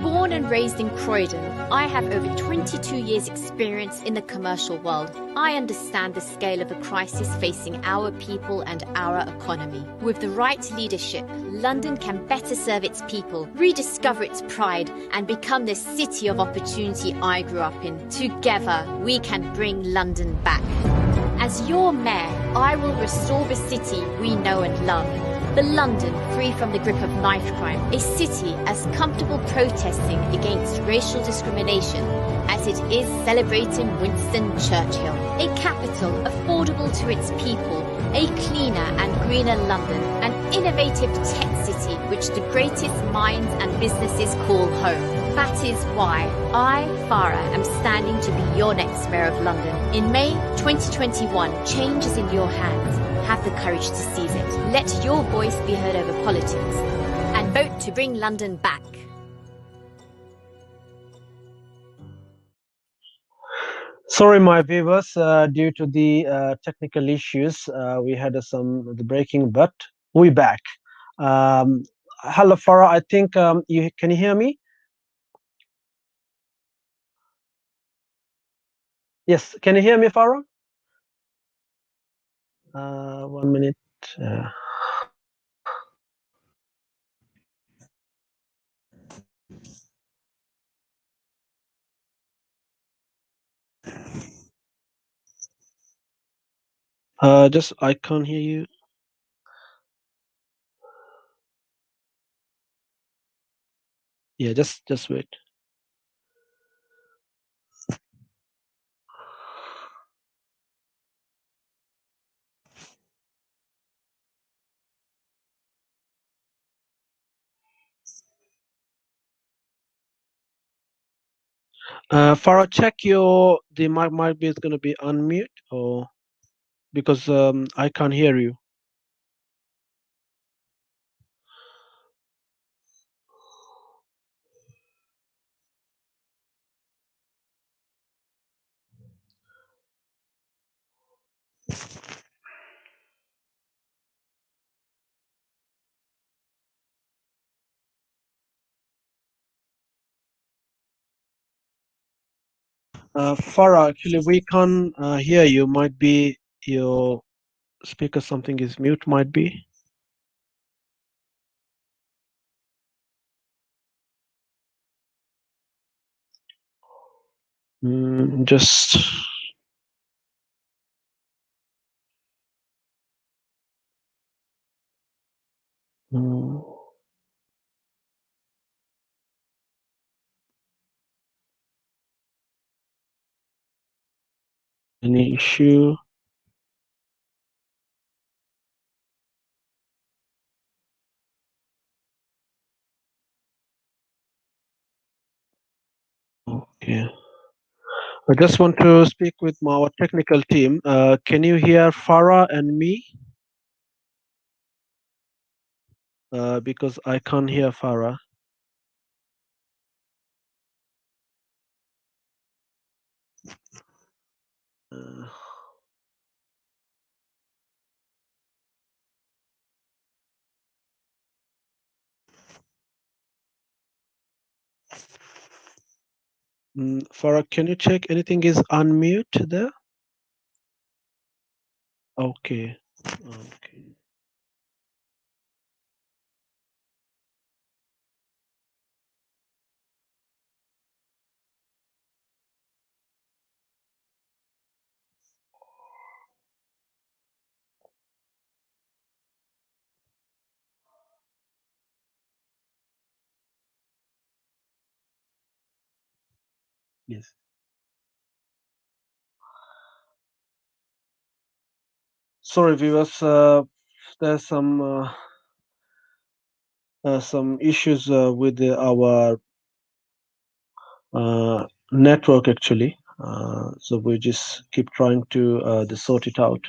Born and raised in Croydon, I have over 22 years' experience in the commercial world. I understand the scale of the crisis facing our people and our economy. With the right leadership, London can better serve its people, rediscover its pride, and become the city of opportunity I grew up in. Together, we can bring London back. As your mayor, I will restore the city we know and love. The London free from the grip of knife crime, a city as comfortable protesting against racial discrimination as it is celebrating Winston Churchill. A capital affordable to its people, a cleaner and greener London, an innovative tech city which the greatest minds and businesses call home. That is why I, Farah, am standing to be your next Mayor of London. In May 2021, change is in your hands. Have the courage to seize it. Let your voice be heard over politics. And vote to bring London back. Sorry, my viewers, due to the technical issues, we had some the breaking, but we back. Um, Hello, Farah. I think you can you hear me? Yes, can you hear me, Farah? 1 minute. Uh, just I can't hear you. Yeah, just wait. Farah, check your the might be it's gonna be unmute or because I can't hear you. Farah, actually we can't hear you. Might be your speaker something is mute. Might be. Just. mm, any issue? Okay. I just want to speak with our technical team. Can you hear Farah and me? Because I can't hear Farah. Uh, Farah, can you check anything is unmute there? Okay. Okay. Yes. Sorry, viewers. There's some issues with our network actually. So we just keep trying to sort it out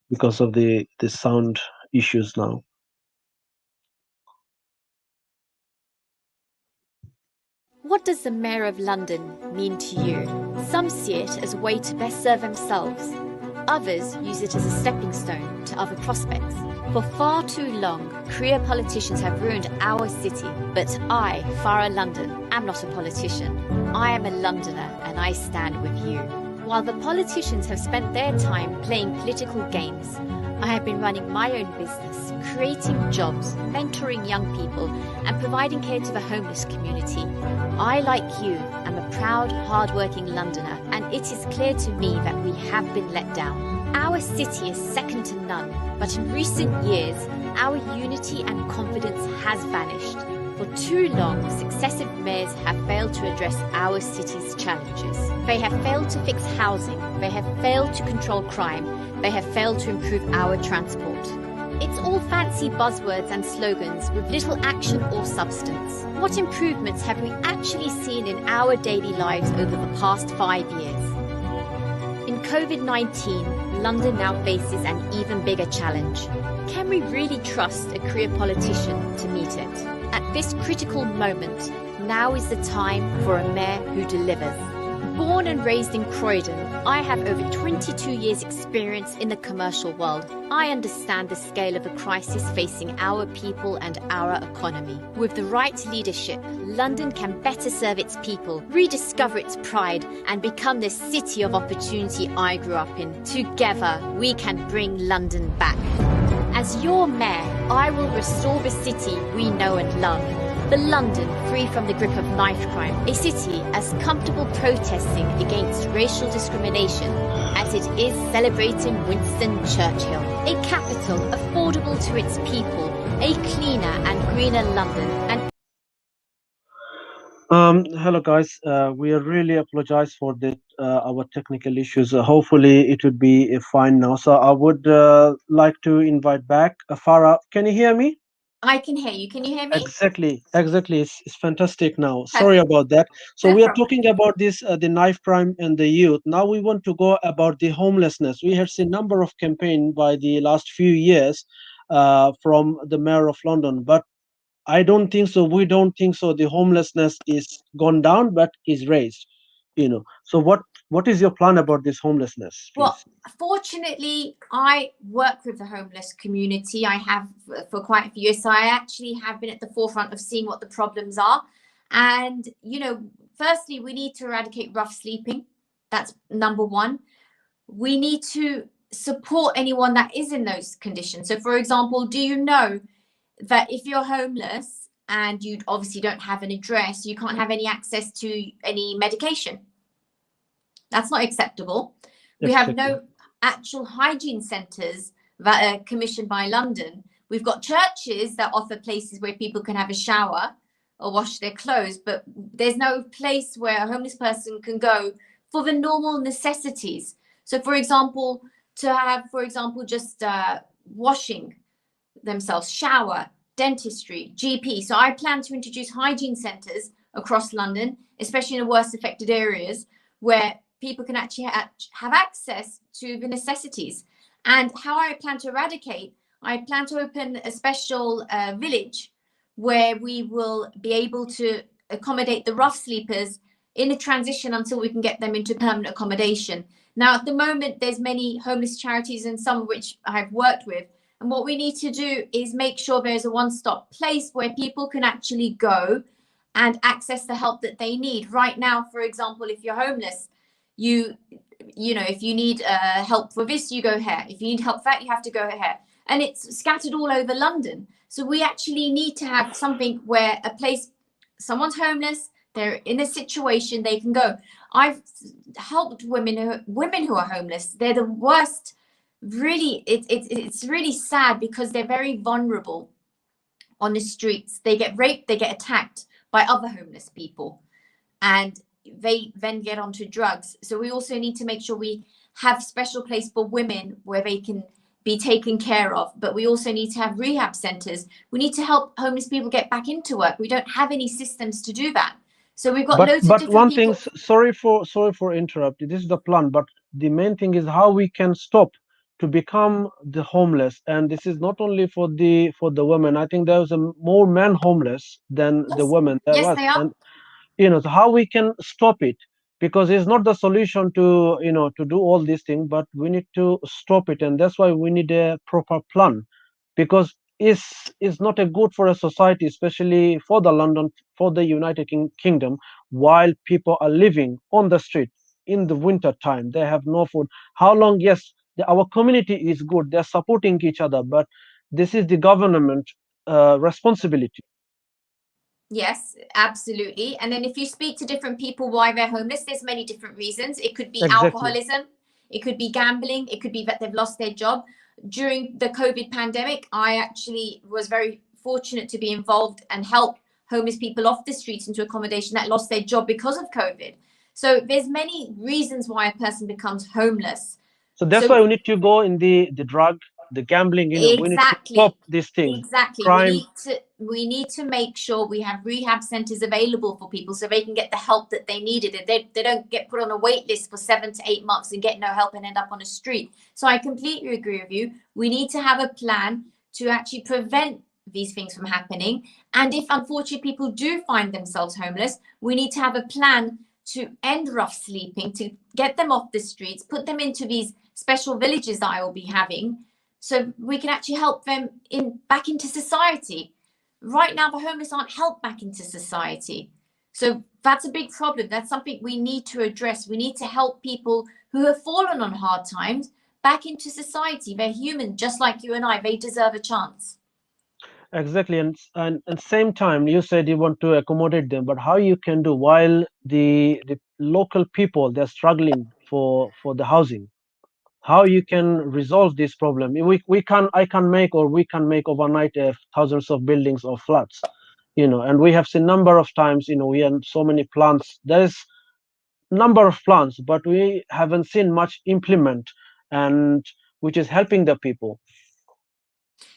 because of the sound issues now. What does the Mayor of London mean to you? Some see it as a way to best serve themselves. Others use it as a stepping stone to other prospects. For far too long, career politicians have ruined our city. But I, Farah London, am not a politician. I am a Londoner and I stand with you. While the politicians have spent their time playing political games, I have been running my own business, creating jobs, mentoring young people, and providing care to the homeless community. I, like you, am a proud, hard-working Londoner, and it is clear to me that we have been let down. Our city is second to none, but in recent years, our unity and confidence has vanished. For too long, successive mayors have failed to address our city's challenges. They have failed to fix housing, they have failed to control crime, they have failed to improve our transport. It's all fancy buzzwords and slogans with little action or substance. What improvements have we actually seen in our daily lives over the past 5 years? In COVID-19, London now faces an even bigger challenge. Can we really trust a career politician to meet it? At this critical moment, now is the time for a mayor who delivers. Born and raised in Croydon, I have over 22 years' experience in the commercial world. I understand the scale of the crisis facing our people and our economy. With the right leadership, London can better serve its people, rediscover its pride, and become the city of opportunity I grew up in. Together, we can bring London back. As your mayor, I will restore the city we know and love. The London free from the grip of knife crime, a city as comfortable protesting against racial discrimination as it is celebrating Winston Churchill. A capital affordable to its people, a cleaner and greener London, and Hello guys. We really apologize for the our technical issues. Hopefully it would be fine now. So I would like to invite back Farah. Can you hear me? I can hear you. Can you hear me? Exactly, exactly. It's fantastic now. Sorry Perfect. about that. So No we are problem. talking about this, the knife crime and the youth. Now we want to go about the homelessness. We have seen number of campaign by the last few years from the mayor of London, but I don't think so. We don't think so. The homelessness is gone down, but is raised. So what is your plan about this homelessness, Well, please? fortunately, I work with the homeless community. I have for quite a few years. So I actually have been at the forefront of seeing what the problems are. And, firstly, we need to eradicate rough sleeping. That's number one. We need to support anyone that is in those conditions. So, for example, do you know that if you're homeless and you obviously don't have an address, you can't have any access to any medication? That's not acceptable. We have Exactly. no actual hygiene centres that are commissioned by London. We've got churches that offer places where people can have a shower or wash their clothes, but there's no place where a homeless person can go for the normal necessities. So, for example, to have, for example, just washing themselves, shower, dentistry, GP. So I plan to introduce hygiene centres across London, especially in the worst affected areas, where people can actually have access to the necessities. And how I plan to eradicate, I plan to open a special village where we will be able to accommodate the rough sleepers in a transition until we can get them into permanent accommodation. Now, at the moment, there's many homeless charities, and some of which I've worked with. And what we need to do is make sure there's a one-stop place where people can actually go and access the help that they need. Right now, for example, if you're homeless, you if you need help for this, you go here. If you need help for that, you have to go here. And it's scattered all over London. So we actually need to have something where a place, someone's homeless, they're in a situation, they can go. I've helped women who are homeless. They're the worst. Really, it's really sad because they're very vulnerable on the streets. They get raped, they get attacked by other homeless people, and they then get onto drugs. So we also need to make sure we have special place for women where they can be taken care of. But we also need to have rehab centers. We need to help homeless people get back into work. We don't have any systems to do that. So we've got loads of But different one thing, people. sorry for interrupting. This is the plan, but the main thing is how we can stop to become the homeless. And this is not only for the women. I think there's a more men homeless than the Yes, women there yes, was. they are. And so how we can stop it, because it's not the solution to to do all these things, but we need to stop it, and that's why we need a proper plan, because it's not a good for a society, especially for the London, for the United Kingdom, while people are living on the street in the winter time. They have no food. How long? Yes, our community is good, they're supporting each other, but this is the government responsibility. Yes, absolutely. And then if you speak to different people why they're homeless, there's many different reasons. It could be Exactly. alcoholism, it could be gambling, it could be that they've lost their job. During the COVID pandemic, I actually was very fortunate to be involved and help homeless people off the streets into accommodation that lost their job because of COVID. So there's many reasons why a person becomes homeless. So that's So why we need to go in the drug, the gambling. We need to stop exactly. this thing, Exactly. crime. We need to make sure we have rehab centers available for people so they can get the help that they needed, and they don't get put on a wait list for 7 to 8 months and get no help and end up on a street. So I completely agree with you. We need to have a plan to actually prevent these things from happening. And if unfortunately people do find themselves homeless, we need to have a plan to end rough sleeping, to get them off the streets, put them into these special villages that I will be having, so we can actually help them back into society. Right now, the homeless aren't helped back into society. So that's a big problem. That's something we need to address. We need to help people who have fallen on hard times back into society. They're human, just like you and I. They deserve a chance. Exactly. And same time, you said you want to accommodate them, but how you can do while the local people, they're struggling for the housing? How you can resolve this problem? We can I can make, or we can make overnight thousands of buildings or flats, and we have seen number of times, we have so many plans. There's number of plans, but we haven't seen much implement, and which is helping the people.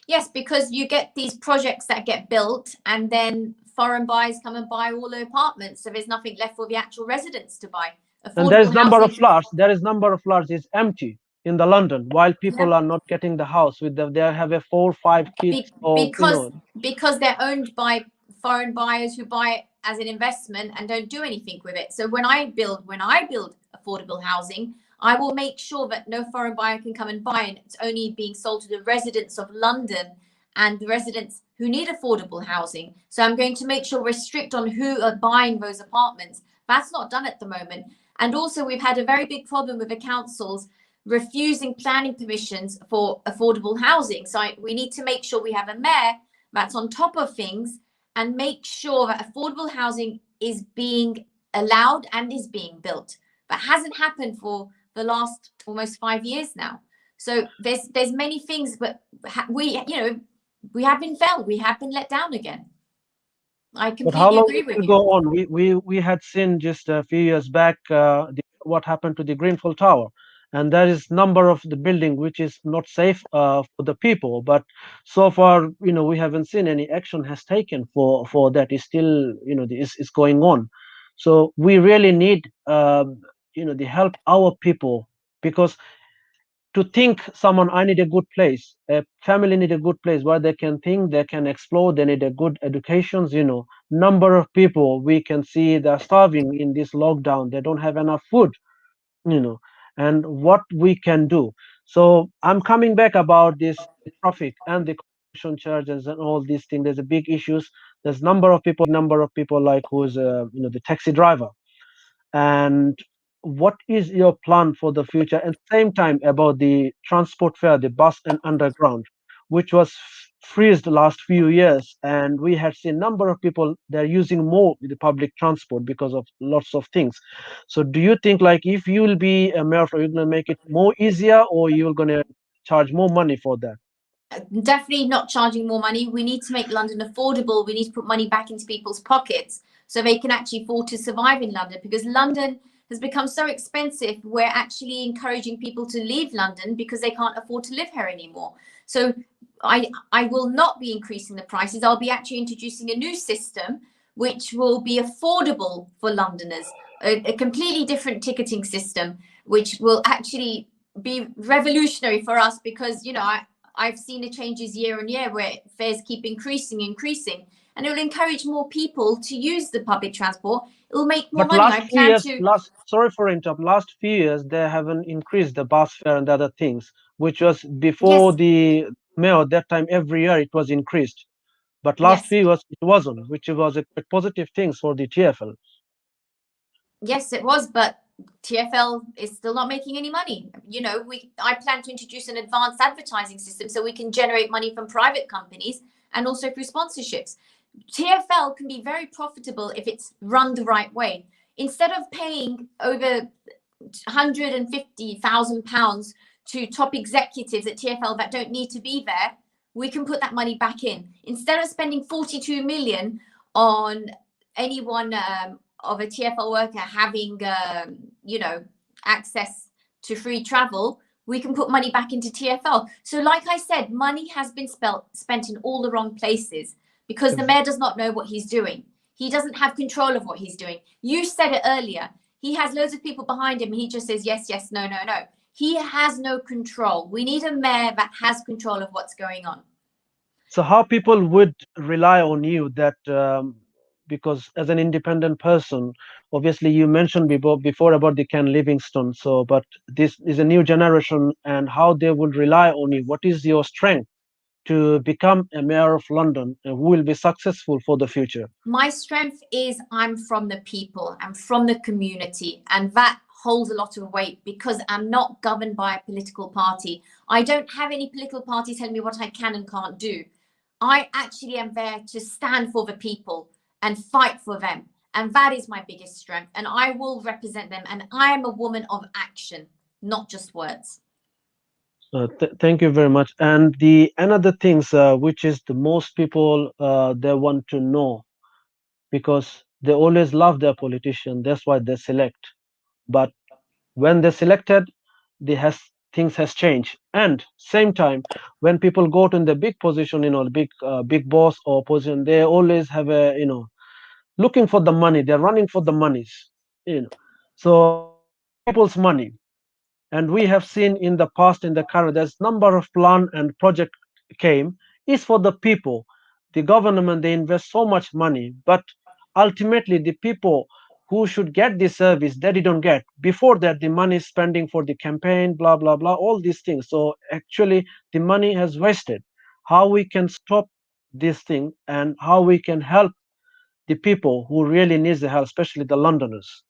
Yes, because you get these projects that get built and then foreign buyers come and buy all the apartments. So there's nothing left for the actual residents to buy. And there Affordable is number of housing. flats. There is number of flats is empty in the London, while Yeah. people are not getting the house with them. They have a 4 5 kids, or Because they're owned by foreign buyers who buy it as an investment and don't do anything with it. So when I build affordable housing, I will make sure that no foreign buyer can come and buy it. It's only being sold to the residents of London and the residents who need affordable housing. So I'm going to make sure we're strict on who are buying those apartments. That's not done at the moment. And also we've had a very big problem with the councils refusing planning permissions for affordable housing. So we need to make sure we have a mayor that's on top of things and make sure that affordable housing is being allowed and is being built. That hasn't happened for the last almost 5 years now. So there's many things, but we have been failed. We have been let down again. I But how completely long agree it with will you. go on? We had seen just a few years back what happened to the Greenfield Tower, and there is number of the building which is not safe for the people. But so far, we haven't seen any action has taken for that. It's still, it's going on. So we really need, the help our people, because to think someone, I need a good place, a family need a good place where they can think, they can explore, they need a good educations. Number of people we can see they're starving in this lockdown, they don't have enough food, you know and what we can do. So I'm coming back about this, the traffic and the pollution charges and all these things. There's a big issues. There's number of people like who's the taxi driver. And what is your plan for the future? And same time about the transport fare, the bus and underground, which was freezed the last few years, and we had seen number of people they're using more the public transport because of lots of things. So do you think like if you will be a mayor, are you going to make it more easier or you're going to charge more money for that? Definitely not charging more money. We need to make London affordable. We need to put money back into people's pockets so they can actually afford to survive in London, because London has become so expensive. We're actually encouraging people to leave London because they can't afford to live here anymore. So I will not be increasing the prices. I'll be actually introducing a new system which will be affordable for Londoners, a completely different ticketing system, which will actually be revolutionary for us, because, I've seen the changes year on year where fares keep increasing, and it will encourage more people to use the public transport. It will make more But money. last I few plan years, to. last sorry for interrupt. Last few years, they haven't increased the bus fare and other things, which was before Yes, the mayor. That time, every year it was increased. But last yes, few years it wasn't, which was a positive things for the TFL. yes, it was, but TFL is still not making any money. I plan to introduce an advanced advertising system so we can generate money from private companies and also through sponsorships. TFL can be very profitable if it's run the right way. Instead of paying over £150,000 to top executives at TFL that don't need to be there, we can put that money back in. Instead of spending 42 million on anyone of a TFL worker having, access to free travel, we can put money back into TFL. So like I said, money has been spent in all the wrong places because the Ex- mayor does not know what he's doing. He doesn't have control of what he's doing. You said it earlier. He has loads of people behind him. He just says, yes, yes, no, no, no. He has no control. We need a mayor that has control of what's going on. So how people would rely on you that because as an independent person, obviously you mentioned before about the Ken Livingstone. So, but this is a new generation, and how they would rely on you. What is your strength to become a mayor of London and who will be successful for the future? My strength is I'm from the people, I'm from the community, and that holds a lot of weight because I'm not governed by a political party. I don't have any political party telling me what I can and can't do. I actually am there to stand for the people and fight for them. And that is my biggest strength. And I will represent them. And I am a woman of action, not just words. Thank you very much. And the another things which is the most people they want to know, because they always love their politician. That's why they select. But when they selected, the has things has changed. And same time, when people go to the big position, big boss or position, they always have a looking for the money. They're running for the monies. So people's money. And we have seen in the past, in the current, there's number of plan and project came is for the people. The government they invest so much money, but ultimately the people who should get this service they didn't get. Before that, the money is spending for the campaign, blah blah blah, all these things. So actually, the money has wasted. How we can stop this thing and how we can help the people who really needs the help, especially the Londoners.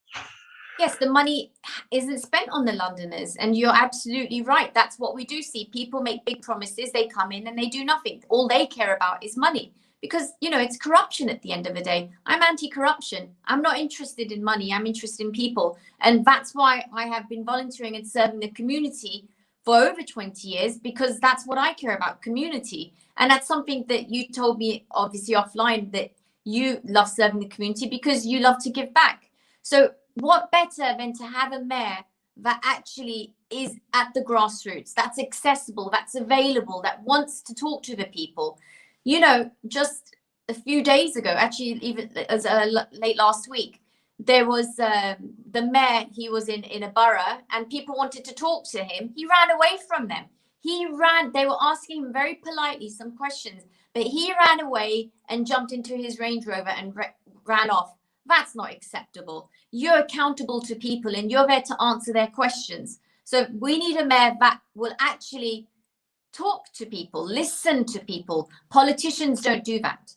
Yes, the money isn't spent on the Londoners. And you're absolutely right. That's what we do see. People make big promises, they come in and they do nothing. All they care about is money because, it's corruption at the end of the day. I'm anti-corruption. I'm not interested in money. I'm interested in people. And that's why I have been volunteering and serving the community for over 20 years, because that's what I care about, community. And that's something that you told me, obviously offline, that you love serving the community because you love to give back. So what better than to have a mayor that actually is at the grassroots, that's accessible, that's available, that wants to talk to the people. Just a few days ago, actually even as late last week, there was the mayor. He was in a borough and people wanted to talk to him. He ran away from them. They were asking him very politely some questions, but he ran away and jumped into his Range Rover and ran off. That's not acceptable. You're accountable to people and you're there to answer their questions. So we need a mayor that will actually talk to people, listen to people. Politicians don't do that.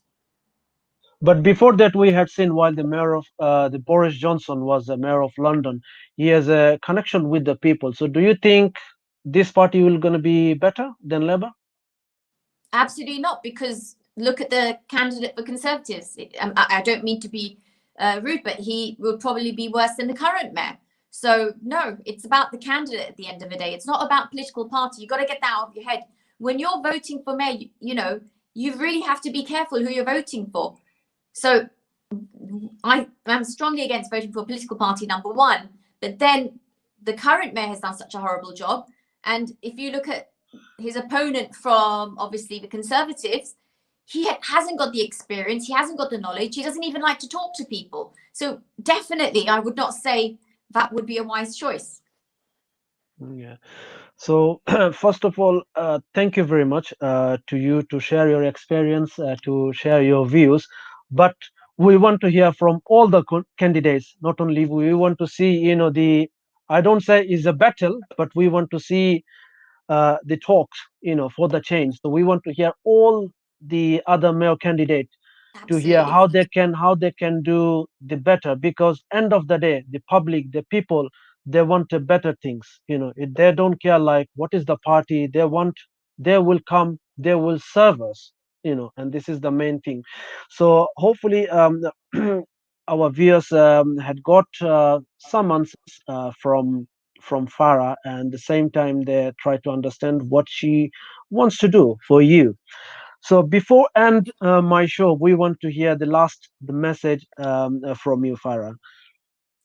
But before that, we had seen while the mayor of the Boris Johnson was the mayor of London, he has a connection with the people. So, do you think this party will going to be better than Labour? Absolutely not, because look at the candidate for Conservatives. I don't mean to be rude, but he will probably be worse than the current mayor. So no, it's about the candidate at the end of the day. It's not about political party. You've got to get that out of your head. When you're voting for mayor, you really have to be careful who you're voting for. So I am strongly against voting for a political party, number one. But then the current mayor has done such a horrible job. And if you look at his opponent from obviously the Conservatives, he hasn't got the experience, he hasn't got the knowledge, he doesn't even like to talk to people. So definitely I would not say that would be a wise choice. Yeah. So first of all, thank you very much to you to share your experience, to share your views. But we want to hear from all the candidates. Not only we want to see, I don't say is a battle, but we want to see the talks, for the change. So we want to hear all the other male candidates to hear Absolutely. how they can do the better, because end of the day the public, the people, they want the better things. They don't care like what is the party they want. They will come, they will serve us, and this is the main thing. So hopefully our viewers had got some answers from Farah, and the same time they try to understand what she wants to do for you. So before end my show, we want to hear the message from you, Farah.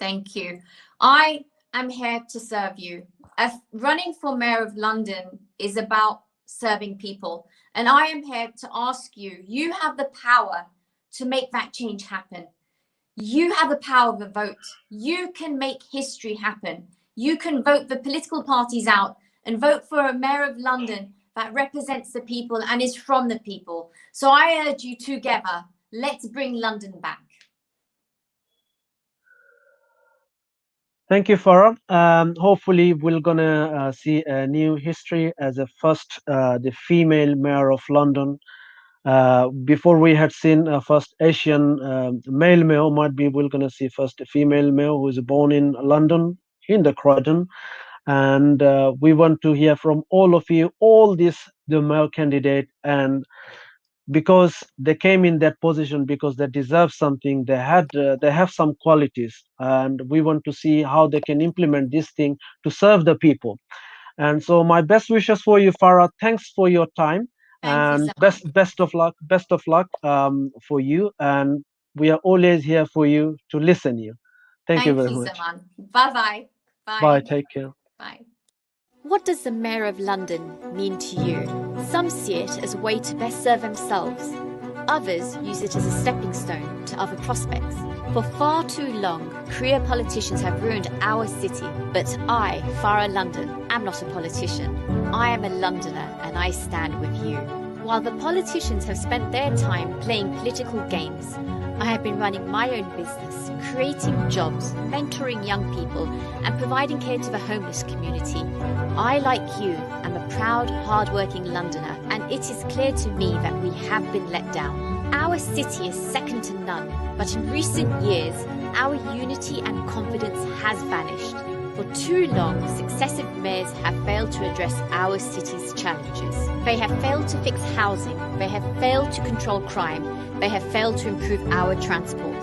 Thank you. I am here to serve you. As running for Mayor of London is about serving people. And I am here to ask you, you have the power to make that change happen. You have the power of a vote. You can make history happen. You can vote the political parties out and vote for a Mayor of London that represents the people and is from the people. So I urge you together, let's bring London back. Thank you, Farah. Hopefully, we're gonna see a new history as a first the female mayor of London. Before we had seen first Asian male mayor, might be we're gonna see first a female mayor who is born in London, in the Croydon. And we want to hear from all of you, all these the male candidate, and because they came in that position because they deserve something, they have some qualities, and we want to see how they can implement this thing to serve the people. And so my best wishes for you, Farah. Thanks for your time, Thank you and so much. best of luck for you, and we are always here for you to listen you. Thank you Thank very you, much. Saman. Bye-bye. Bye, Bye. take care. Bye. What does the Mayor of London mean to you? Some see it as a way to best serve themselves. Others use it as a stepping stone to other prospects. For far too long, career politicians have ruined our city. But I, Farah London, am not a politician. I am a Londoner and I stand with you. While the politicians have spent their time playing political games, I have been running my own business, creating jobs, mentoring young people, and providing care to the homeless community. I, like you, am a proud, hard-working Londoner, and it is clear to me that we have been let down. Our city is second to none, but in recent years, our unity and confidence has vanished. For too long, successive mayors have failed to address our city's challenges. They have failed to fix housing, they have failed to control crime, they have failed to improve our transport.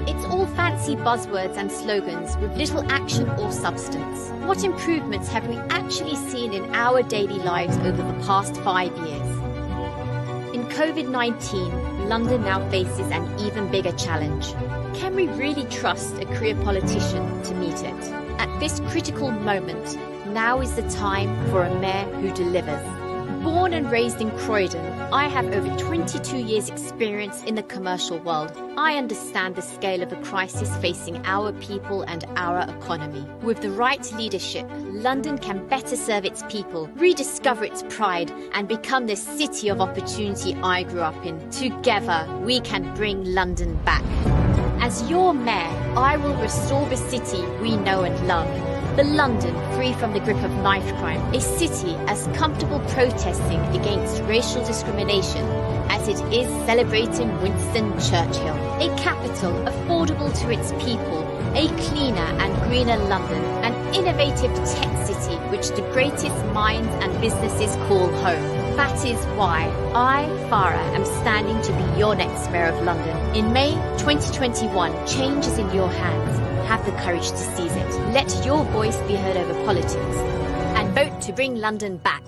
It's all fancy buzzwords and slogans with little action or substance. What improvements have we actually seen in our daily lives over the past 5 years? In COVID-19, London now faces an even bigger challenge. Can we really trust a career politician to meet it? At this critical moment, now is the time for a mayor who delivers. Born and raised in Croydon, I have over 22 years' experience in the commercial world. I understand the scale of the crisis facing our people and our economy. With the right leadership, London can better serve its people, rediscover its pride, and become the city of opportunity I grew up in. Together, we can bring London back. As your mayor, I will restore the city we know and love. The London free from the grip of knife crime, a city as comfortable protesting against racial discrimination as it is celebrating Winston Churchill. A capital affordable to its people, a cleaner and greener London, an innovative tech city which the greatest minds and businesses call home. That is why I, Farah, am standing to be your next Mayor of London. In May 2021, change is in your hands. Have the courage to seize it. Let your voice be heard over politics. And vote to bring London back.